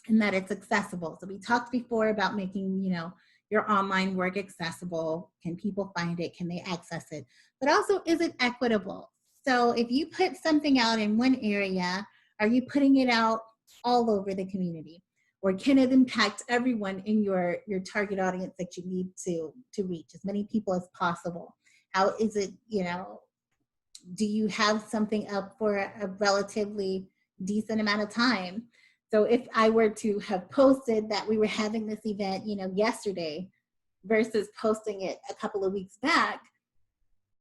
and that it's accessible. So we talked before about making, your online work accessible. Can people find it? Can they access it? But also, is it equitable? So if you put something out in one area, are you putting it out all over the community? Or can it impact everyone in your target audience that you need to reach, as many people as possible? How is it, do you have something up for a relatively decent amount of time? So if I were to have posted that we were having this event, yesterday versus posting it a couple of weeks back,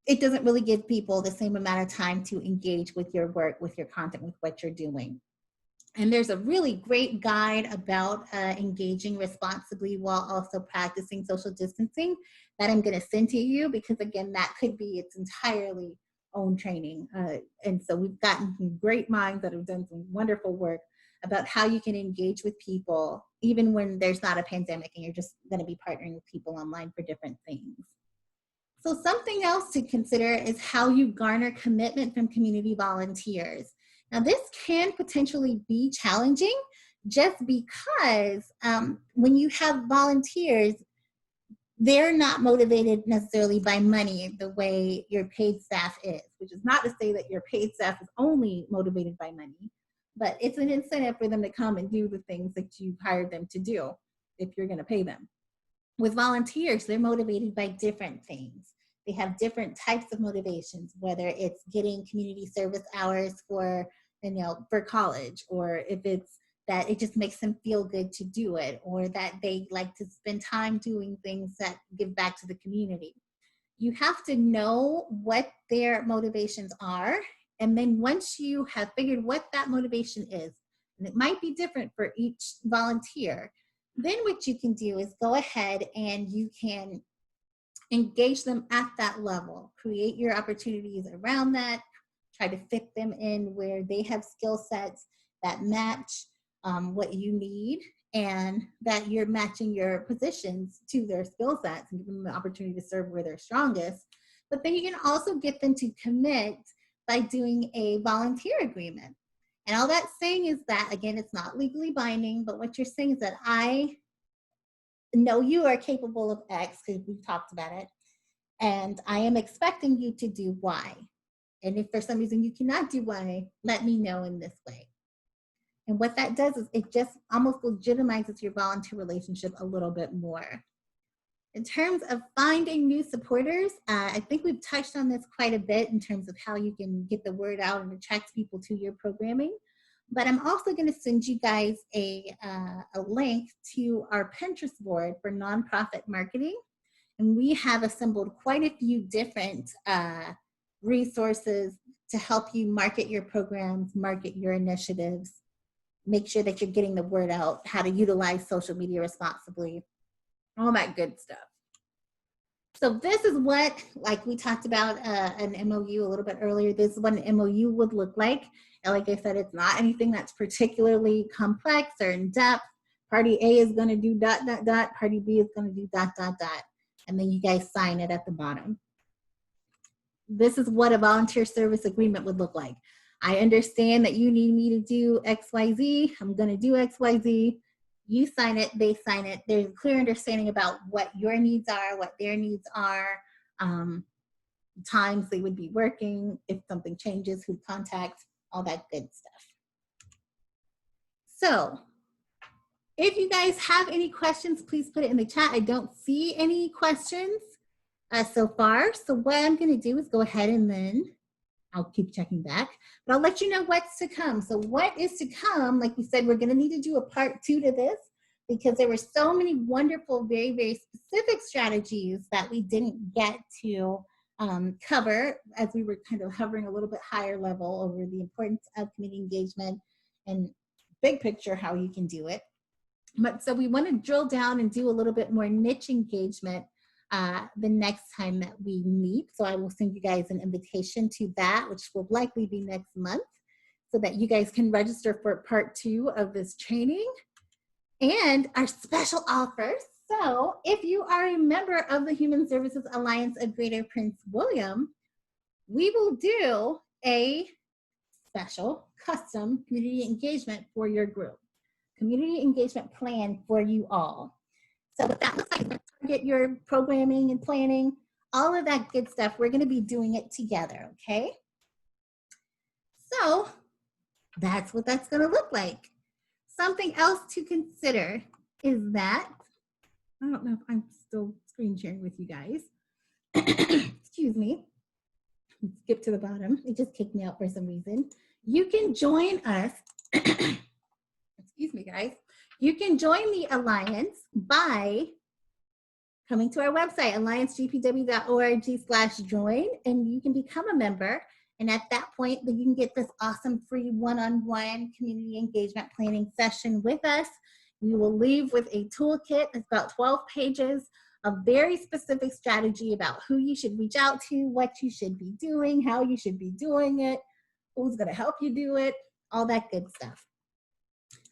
it doesn't really give people the same amount of time to engage with your work, with your content, with what you're doing. And there's a really great guide about engaging responsibly while also practicing social distancing that I'm going to send to you, because again, that could be its entirely own training. And so we've gotten some great minds that have done some wonderful work about how you can engage with people, even when there's not a pandemic and you're just going to be partnering with people online for different things. So something else to consider is how you garner commitment from community volunteers. Now, this can potentially be challenging just because when you have volunteers, they're not motivated necessarily by money the way your paid staff is, which is not to say that your paid staff is only motivated by money, but it's an incentive for them to come and do the things that you've hired them to do if you're going to pay them. With volunteers, they're motivated by different things. They have different types of motivations, whether it's getting community service hours for college, or if it's that it just makes them feel good to do it, or that they like to spend time doing things that give back to the community. You have to know what their motivations are. And then once you have figured what that motivation is, and it might be different for each volunteer, then what you can do is go ahead and you can engage them at that level, create your opportunities around that, try to fit them in where they have skill sets that match what you need, and that you're matching your positions to their skill sets and give them the opportunity to serve where they're strongest. But then you can also get them to commit by doing a volunteer agreement. And all that's saying is that, again, it's not legally binding, but what you're saying is that I know you are capable of X, because we've talked about it, and I am expecting you to do Y. And if for some reason you cannot do Y, let me know in this way. And what that does is it just almost legitimizes your volunteer relationship a little bit more. In terms of finding new supporters, I think we've touched on this quite a bit in terms of how you can get the word out and attract people to your programming. But I'm also going to send you guys a link to our Pinterest board for nonprofit marketing. And we have assembled quite a few different resources to help you market your programs, market your initiatives, make sure that you're getting the word out, how to utilize social media responsibly, all that good stuff. So this is what, like we talked about an MOU a little bit earlier, this is what an MOU would look like. And like I said, it's not anything that's particularly complex or in depth. Party A is going to do ... Party B is going to do ... And then you guys sign it at the bottom. This is what a volunteer service agreement would look like. I understand that you need me to do XYZ. I'm going to do XYZ. You sign it, they sign it. There's a clear understanding about what your needs are, what their needs are, times they would be working, if something changes, who contact, all that good stuff. So if you guys have any questions, please put it in the chat. I don't see any questions so far. So what I'm going to do is go ahead and then I'll keep checking back, but I'll let you know what's to come. So what is to come, like we said, we're going to need to do a part 2 to this because there were so many wonderful, very, very specific strategies that we didn't get to cover as we were kind of hovering a little bit higher level over the importance of community engagement and big picture how you can do it. But so we want to drill down and do a little bit more niche engagement the next time that we meet. So I will send you guys an invitation to that, which will likely be next month, so that you guys can register for part 2 of this training and our special offers. So if you are a member of the Human Services Alliance of Greater Prince William, we will do a special custom community engagement for your group, community engagement plan for you all. So what that looks like, target your programming and planning, all of that good stuff. We're going to be doing it together, okay? So that's what that's going to look like. Something else to consider is that, I don't know if I'm still screen sharing with you guys. Excuse me. Let's skip to the bottom. It just kicked me out for some reason. You can join us. Excuse me, guys. You can join the Alliance by coming to our website, alliancegpw.org/join, and you can become a member. And at that point, then you can get this awesome free one-on-one community engagement planning session with us. We will leave with a toolkit. It's about 12 pages of very specific strategy about who you should reach out to, what you should be doing, how you should be doing it, who's going to help you do it, all that good stuff.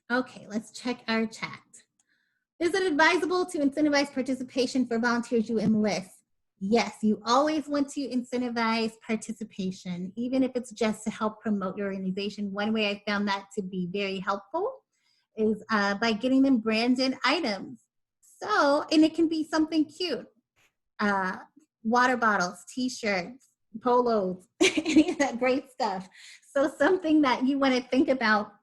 Okay, let's check our chat. Is it advisable to incentivize participation for volunteers you enlist? Yes, you always want to incentivize participation, even if it's just to help promote your organization. One way I found that to be very helpful is by getting them branded items. So, and it can be something cute. Water bottles, t-shirts, polos, any of that great stuff. So something that you want to think about,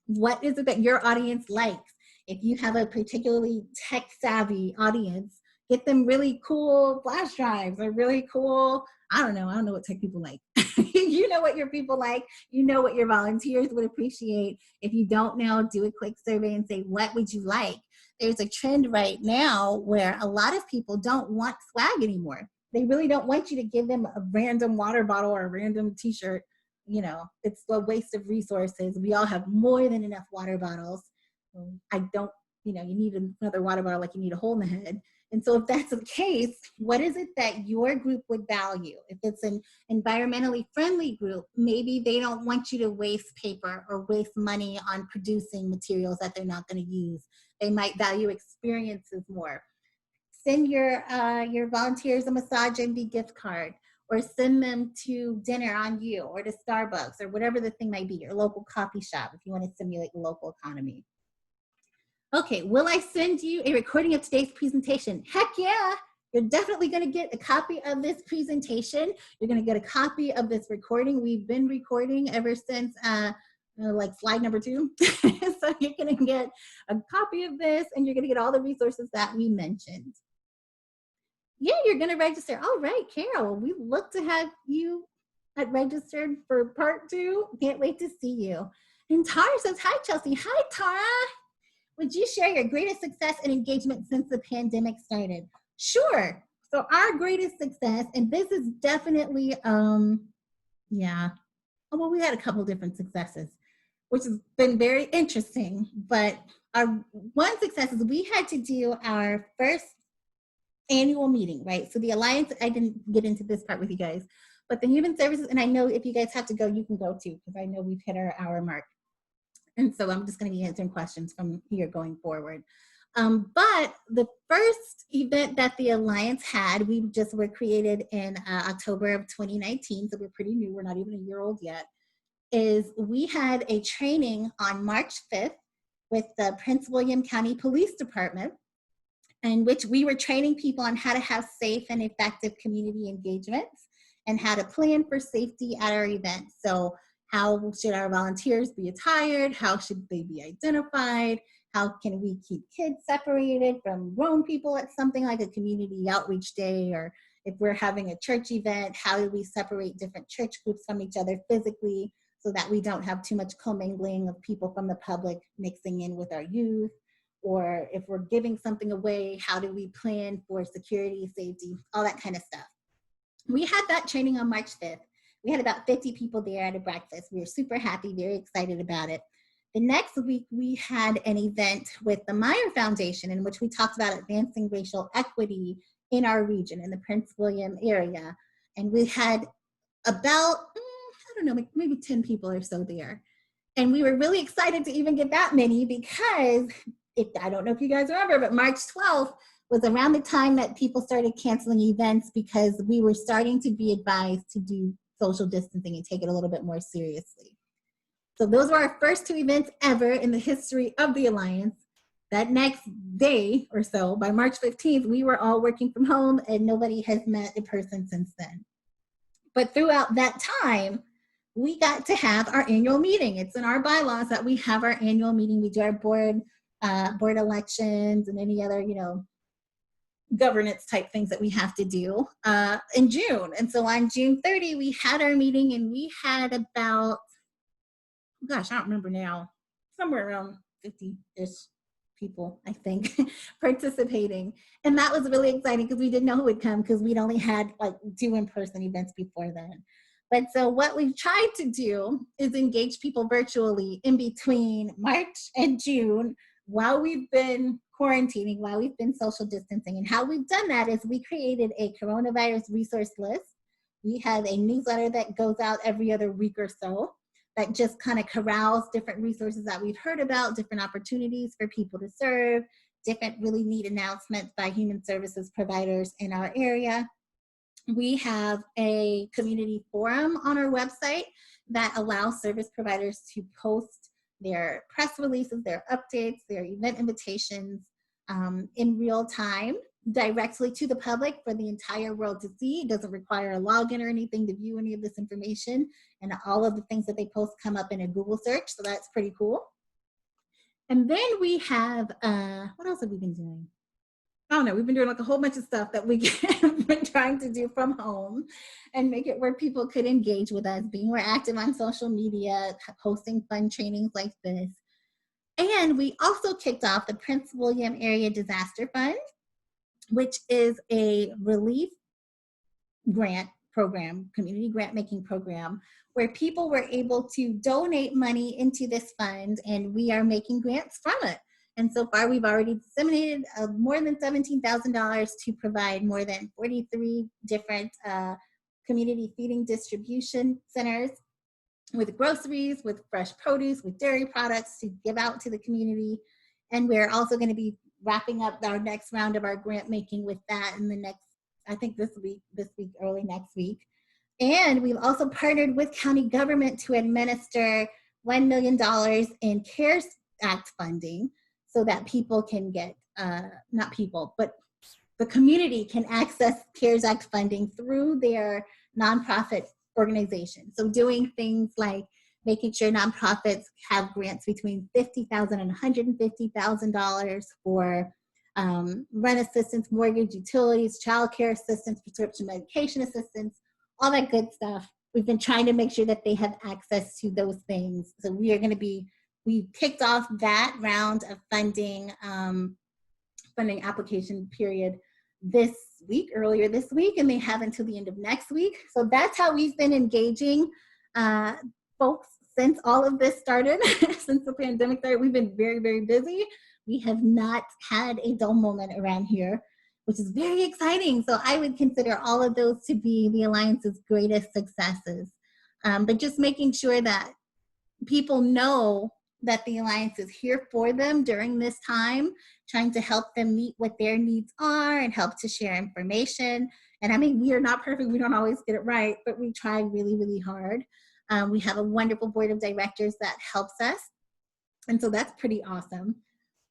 what is it that your audience likes? If you have a particularly tech-savvy audience, get them really cool flash drives or really cool, I don't know what tech people like. You know what your people like. You know what your volunteers would appreciate. If you don't know, do a quick survey and say, what would you like? There's a trend right now where a lot of people don't want swag anymore. They really don't want you to give them a random water bottle or a random t-shirt. You know, it's a waste of resources. We all have more than enough water bottles. I don't, you need another water bottle like you need a hole in the head. And so if that's the case, what is it that your group would value? If it's an environmentally friendly group, maybe they don't want you to waste paper or waste money on producing materials that they're not going to use. They might value experiences more. Send your volunteers a massage envy gift card, or send them to dinner on you, or to Starbucks, or whatever the thing might be, your local coffee shop, if you want to stimulate the local economy. Okay, will I send you a recording of today's presentation? Heck yeah, you're definitely gonna get a copy of this presentation. You're gonna get a copy of this recording. We've been recording ever since like slide number 2. So you're gonna get a copy of this, and you're gonna get all the resources that we mentioned. Yeah, you're going to register. All right, Carol, we look to have you registered for part 2. Can't wait to see you. And Tara says, hi, Chelsea. Hi, Tara. Would you share your greatest success and engagement since the pandemic started? Sure. So our greatest success, and this is definitely, yeah. Oh, well, we had a couple different successes, which has been very interesting. But our one success is we had to do our first annual meeting, right? So the Alliance, I didn't get into this part with you guys, but the Human Services, and I know if you guys have to go, you can go too, because I know we've hit our hour mark. And so I'm just going to be answering questions from here going forward. But the first event that the Alliance had, we just were created in October of 2019, so we're pretty new, we're not even a year old yet, is we had a training on March 5th with the Prince William County Police Department, in which we were training people on how to have safe and effective community engagements and how to plan for safety at our events. So how should our volunteers be attired? How should they be identified? How can we keep kids separated from grown people at something like a community outreach day? Or if we're having a church event, how do we separate different church groups from each other physically so that we don't have too much commingling of people from the public mixing in with our youth? Or if we're giving something away, how do we plan for security, safety, all that kind of stuff. We had that training on March 5th. We had about 50 people there at a breakfast. We were super happy, very excited about it. The next week, we had an event with the Meyer Foundation in which we talked about advancing racial equity in our region, in the Prince William area. And we had about, I don't know, maybe 10 people or so there. And we were really excited to even get that many because I don't know if you guys remember, but March 12th was around the time that people started canceling events because we were starting to be advised to do social distancing and take it a little bit more seriously. So those were our first 2 events ever in the history of the Alliance. That next day or so, by March 15th, we were all working from home and nobody has met in person since then. But throughout that time, we got to have our annual meeting. It's in our bylaws that we have our annual meeting. We do our board elections and any other, governance type things that we have to do in June. And so on June 30, we had our meeting and we had about, gosh, I don't remember now, somewhere around 50-ish people, I think, participating. And that was really exciting because we didn't know who would come because we'd only had like 2 in-person events before then. But so what we've tried to do is engage people virtually in between March and June while we've been quarantining, while we've been social distancing. And how we've done that is we created a coronavirus resource list. We have a newsletter that goes out every other week or so that just kind of corrals different resources that we've heard about, different opportunities for people to serve, different really neat announcements by human services providers in our area. We have a community forum on our website that allows service providers to post their press releases, their updates, their event invitations in real time directly to the public for the entire world to see. It doesn't require a login or anything to view any of this information. And all of the things that they post come up in a Google search. So that's pretty cool. And then we have, what else have we been doing? I don't know, we've been doing like a whole bunch of stuff that we have been trying to do from home and make it where people could engage with us, being more active on social media, hosting fun trainings like this. And we also kicked off the Prince William Area Disaster Fund, which is a relief grant program, community grant making program, where people were able to donate money into this fund and we are making grants from it. And so far, we've already disseminated more than $17,000 to provide more than 43 different community feeding distribution centers with groceries, with fresh produce, with dairy products to give out to the community. And we're also going to be wrapping up our next round of our grant making with that in the next, I think this week, early next week. And we've also partnered with county government to administer $1 million in CARES Act funding, so that people can get, not people, but the community can access CARES Act funding through their nonprofit organization. So doing things like making sure nonprofits have grants between $50,000 and $150,000 for rent assistance, mortgage, utilities, childcare assistance, prescription medication assistance, all that good stuff. We've been trying to make sure that they have access to those things. So we kicked off that round of funding application period earlier this week, and they have until the end of next week. So that's how we've been engaging folks since all of this started, since the pandemic started. We've been very, very busy. We have not had a dull moment around here, which is very exciting. So I would consider all of those to be the Alliance's greatest successes. But just making sure that people know that the Alliance is here for them during this time, trying to help them meet what their needs are and help to share information. And I mean, we are not perfect. We don't always get it right, but we try really, really hard. We have a wonderful board of directors that helps us. And so that's pretty awesome.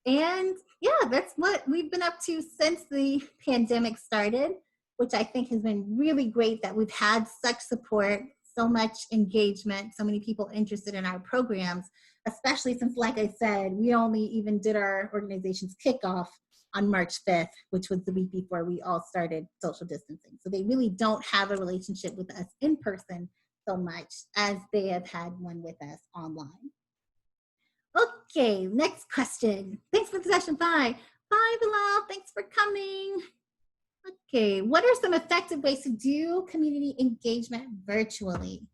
And yeah, that's what we've been up to since the pandemic started, which I think has been really great that we've had such support, so much engagement, so many people interested in our programs, especially since, like I said, we only even did our organization's kickoff on March 5th, which was the week before we all started social distancing. So they really don't have a relationship with us in person so much as they have had one with us online. Okay, next question. Thanks for session 5. Bye, Bilal. Thanks for coming. Okay, what are some effective ways to do community engagement virtually?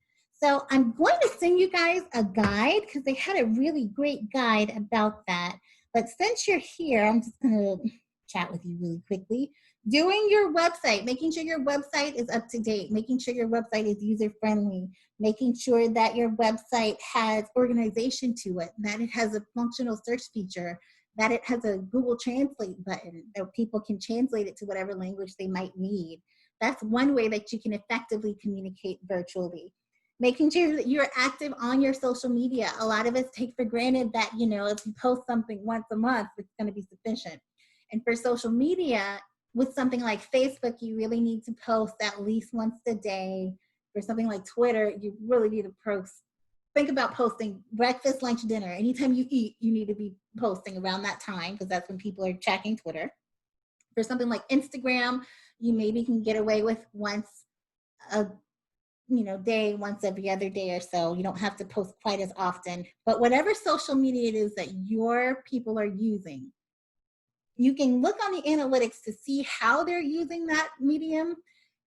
So I'm going to send you guys a guide because they had a really great guide about that. But since you're here, I'm just going to chat with you really quickly. Doing your website, making sure your website is up to date, making sure your website is user-friendly, making sure that your website has organization to it, that it has a functional search feature, that it has a Google Translate button, that people can translate it to whatever language they might need. That's one way that you can effectively communicate virtually. Making sure that you're active on your social media. A lot of us take for granted that, you know, if you post something once a month, it's going to be sufficient. And for social media, with something like Facebook, you really need to post at least once a day. For something like Twitter, you really need to post. Think about posting breakfast, lunch, dinner. Anytime you eat, you need to be posting around that time because that's when people are checking Twitter. For something like Instagram, you maybe can get away with once a day, once every other day or so. You don't have to post quite as often. But whatever social media it is that your people are using, you can look on the analytics to see how they're using that medium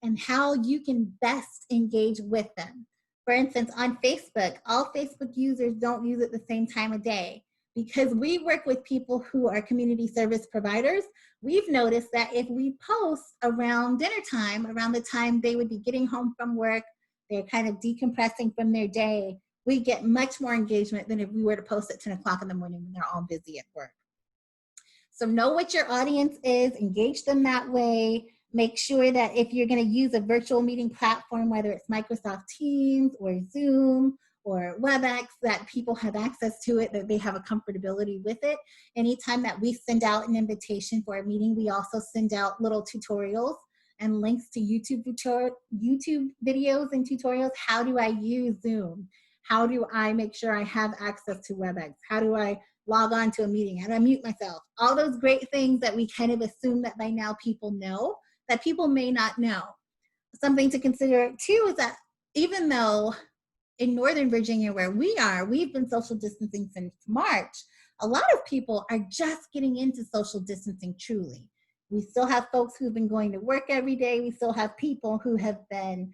and how you can best engage with them. For instance, on Facebook, all Facebook users don't use it the same time of day. Because we work with people who are community service providers, we've noticed that if we post around dinner time, around the time they would be getting home from work, they're kind of decompressing from their day, we get much more engagement than if we were to post at 10 o'clock in the morning when they're all busy at work. So know what your audience is, engage them that way. Make sure that if you're going to use a virtual meeting platform, whether it's Microsoft Teams or Zoom or WebEx, that people have access to it, that they have a comfortability with it. Anytime that we send out an invitation for a meeting, we also send out little tutorials and links to YouTube videos and tutorials. How do I use Zoom? How do I make sure I have access to WebEx? How do I log on to a meeting? How do I mute myself? All those great things that we kind of assume that by now people know, that people may not know. Something to consider too is that even though in Northern Virginia where we are, we've been social distancing since March, a lot of people are just getting into social distancing truly. We still have folks who've been going to work every day. We still have people who have been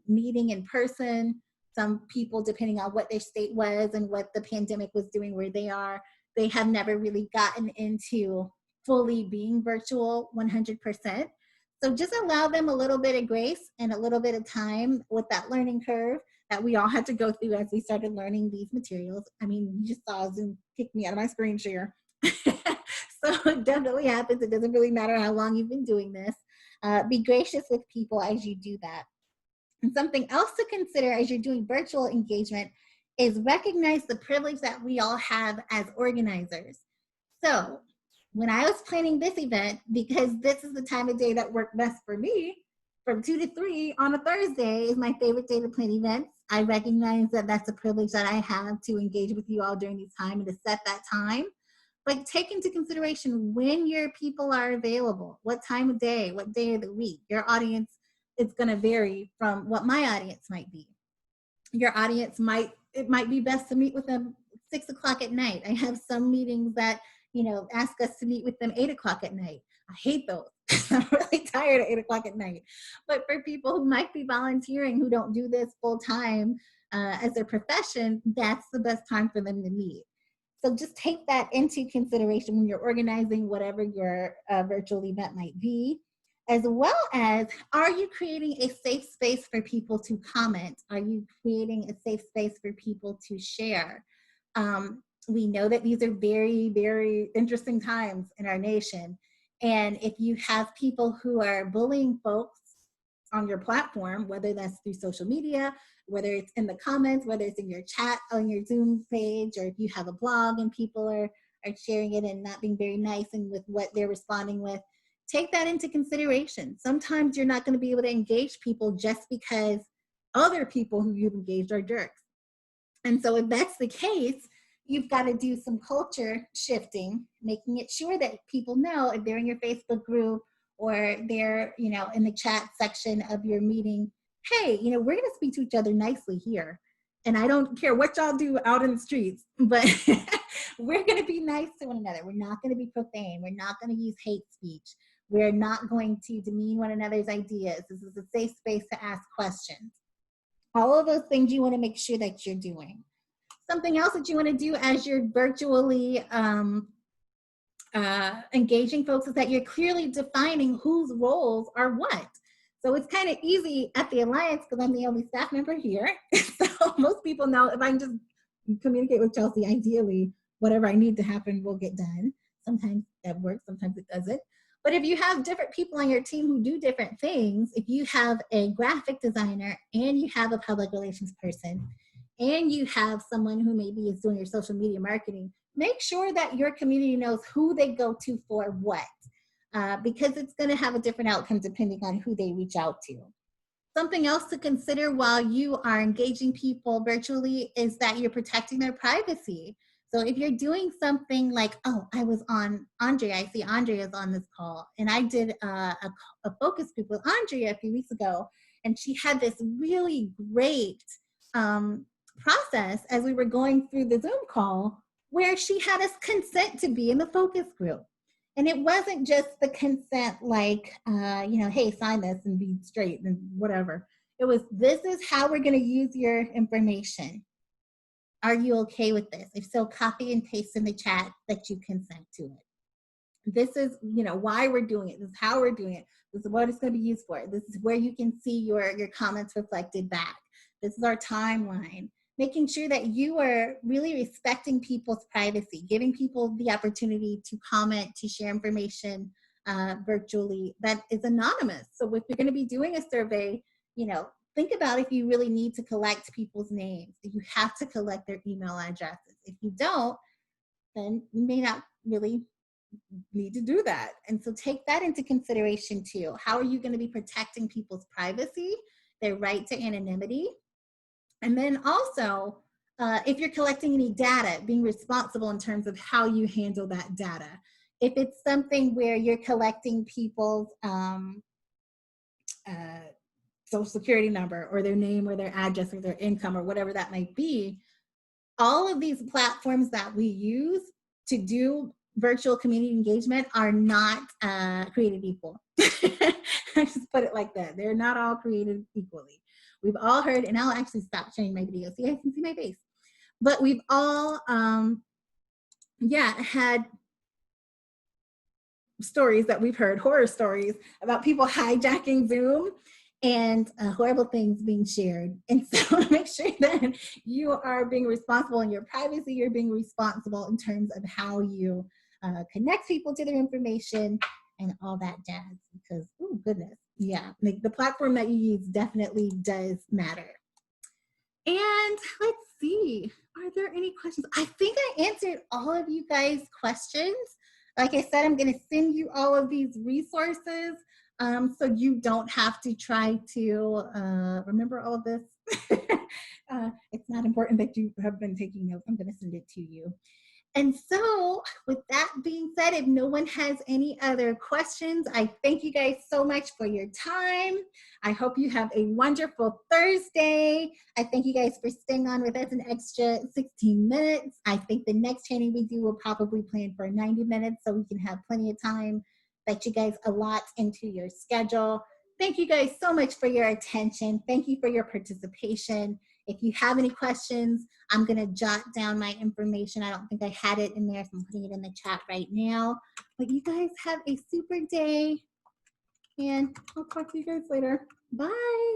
meeting in person. Some people, depending on what their state was and what the pandemic was doing where they are, they have never really gotten into fully being virtual 100%. So just allow them a little bit of grace and a little bit of time with that learning curve that we all had to go through as we started learning these materials. I mean, you just saw Zoom kick me out of my screen share. So it definitely happens. It doesn't really matter how long you've been doing this. Be gracious with people as you do that. And something else to consider as you're doing virtual engagement is recognize the privilege that we all have as organizers. So when I was planning this event, because this is the time of day that worked best for me, from 2 to 3 on a Thursday is my favorite day to plan events. I recognize that that's a privilege that I have to engage with you all during this time and to set that time. like take into consideration when your people are available, what time of day, what day of the week. Your audience is going to vary from what my audience might be. Your audience it might be best to meet with them 6 o'clock at night. I have some meetings that, ask us to meet with them 8 o'clock at night. I hate those. I'm really tired at 8 o'clock at night. But for people who might be volunteering, who don't do this full time as their profession, that's the best time for them to meet. So just take that into consideration when you're organizing whatever your virtual event might be, as well as, are you creating a safe space for people to comment? Are you creating a safe space for people to share? We know that these are very, very interesting times in our nation. And if you have people who are bullying folks on your platform, whether that's through social media, whether it's in the comments, whether it's in your chat on your Zoom page, or if you have a blog and people are sharing it and not being very nice and with what they're responding with, take that into consideration. Sometimes you're not going to be able to engage people just because other people who you've engaged are jerks. And so if that's the case, you've got to do some culture shifting, making it sure that people know if they're in your Facebook group or they're, in the chat section of your meeting, hey, we're going to speak to each other nicely here. And I don't care what y'all do out in the streets, but we're going to be nice to one another. We're not going to be profane. We're not going to use hate speech. We're not going to demean one another's ideas. This is a safe space to ask questions. All of those things you want to make sure that you're doing. Something else that you want to do as you're virtually engaging folks is that you're clearly defining whose roles are what. So it's kind of easy at the Alliance because I'm the only staff member here. So most people know if I can just communicate with Chelsea, ideally, whatever I need to happen will get done. Sometimes that works, sometimes it doesn't. But if you have different people on your team who do different things, if you have a graphic designer and you have a public relations person, and you have someone who maybe is doing your social media marketing, make sure that your community knows who they go to for what, because it's going to have a different outcome depending on who they reach out to. Something else to consider while you are engaging people virtually is that you're protecting their privacy. So if you're doing something like, oh, I was on Andrea, I see Andrea's on this call, and I did a focus group with Andrea a few weeks ago, and she had this really great process as we were going through the Zoom call where she had us consent to be in the focus group. And it wasn't just the consent like, hey, sign this and be straight and whatever. It was, this is how we're going to use your information. Are you okay with this? If so, copy and paste in the chat that you consent to it. This is, why we're doing it. This is how we're doing it. This is what it's going to be used for. This is where you can see your comments reflected back. This is our timeline. Making sure that you are really respecting people's privacy, giving people the opportunity to comment, to share information virtually that is anonymous. So if you're going to be doing a survey, think about if you really need to collect people's names. If you have to collect their email addresses. If you don't, then you may not really need to do that. And so take that into consideration too. How are you going to be protecting people's privacy, their right to anonymity? And then also, if you're collecting any data, being responsible in terms of how you handle that data. If it's something where you're collecting people's social security number or their name or their address or their income or whatever that might be, all of these platforms that we use to do virtual community engagement are not created equal. I just put it like that. They're not all created equally. We've all heard, and I'll actually stop sharing my video so you guys can see my face. But we've all, had stories that we've heard, horror stories about people hijacking Zoom and horrible things being shared. And so make sure that you are being responsible in your privacy, you're being responsible in terms of how you connect people to their information and all that jazz, because, oh goodness, yeah, the platform that you use definitely does matter. And let's see, are there any questions? I think I answered all of you guys' questions. Like I said, I'm going to send you all of these resources so you don't have to try to remember all of this. It's not important that you have been taking notes. I'm going to send it to you. And so, with that being said, if no one has any other questions, I thank you guys so much for your time. I hope you have a wonderful Thursday. I thank you guys for staying on with us an extra 16 minutes. I think the next training we do will probably plan for 90 minutes so we can have plenty of time that you guys allot into your schedule. Thank you guys so much for your attention. Thank you for your participation. If you have any questions, I'm going to jot down my information. I don't think I had it in there, so I'm putting it in the chat right now. But you guys have a super day, and I'll talk to you guys later. Bye.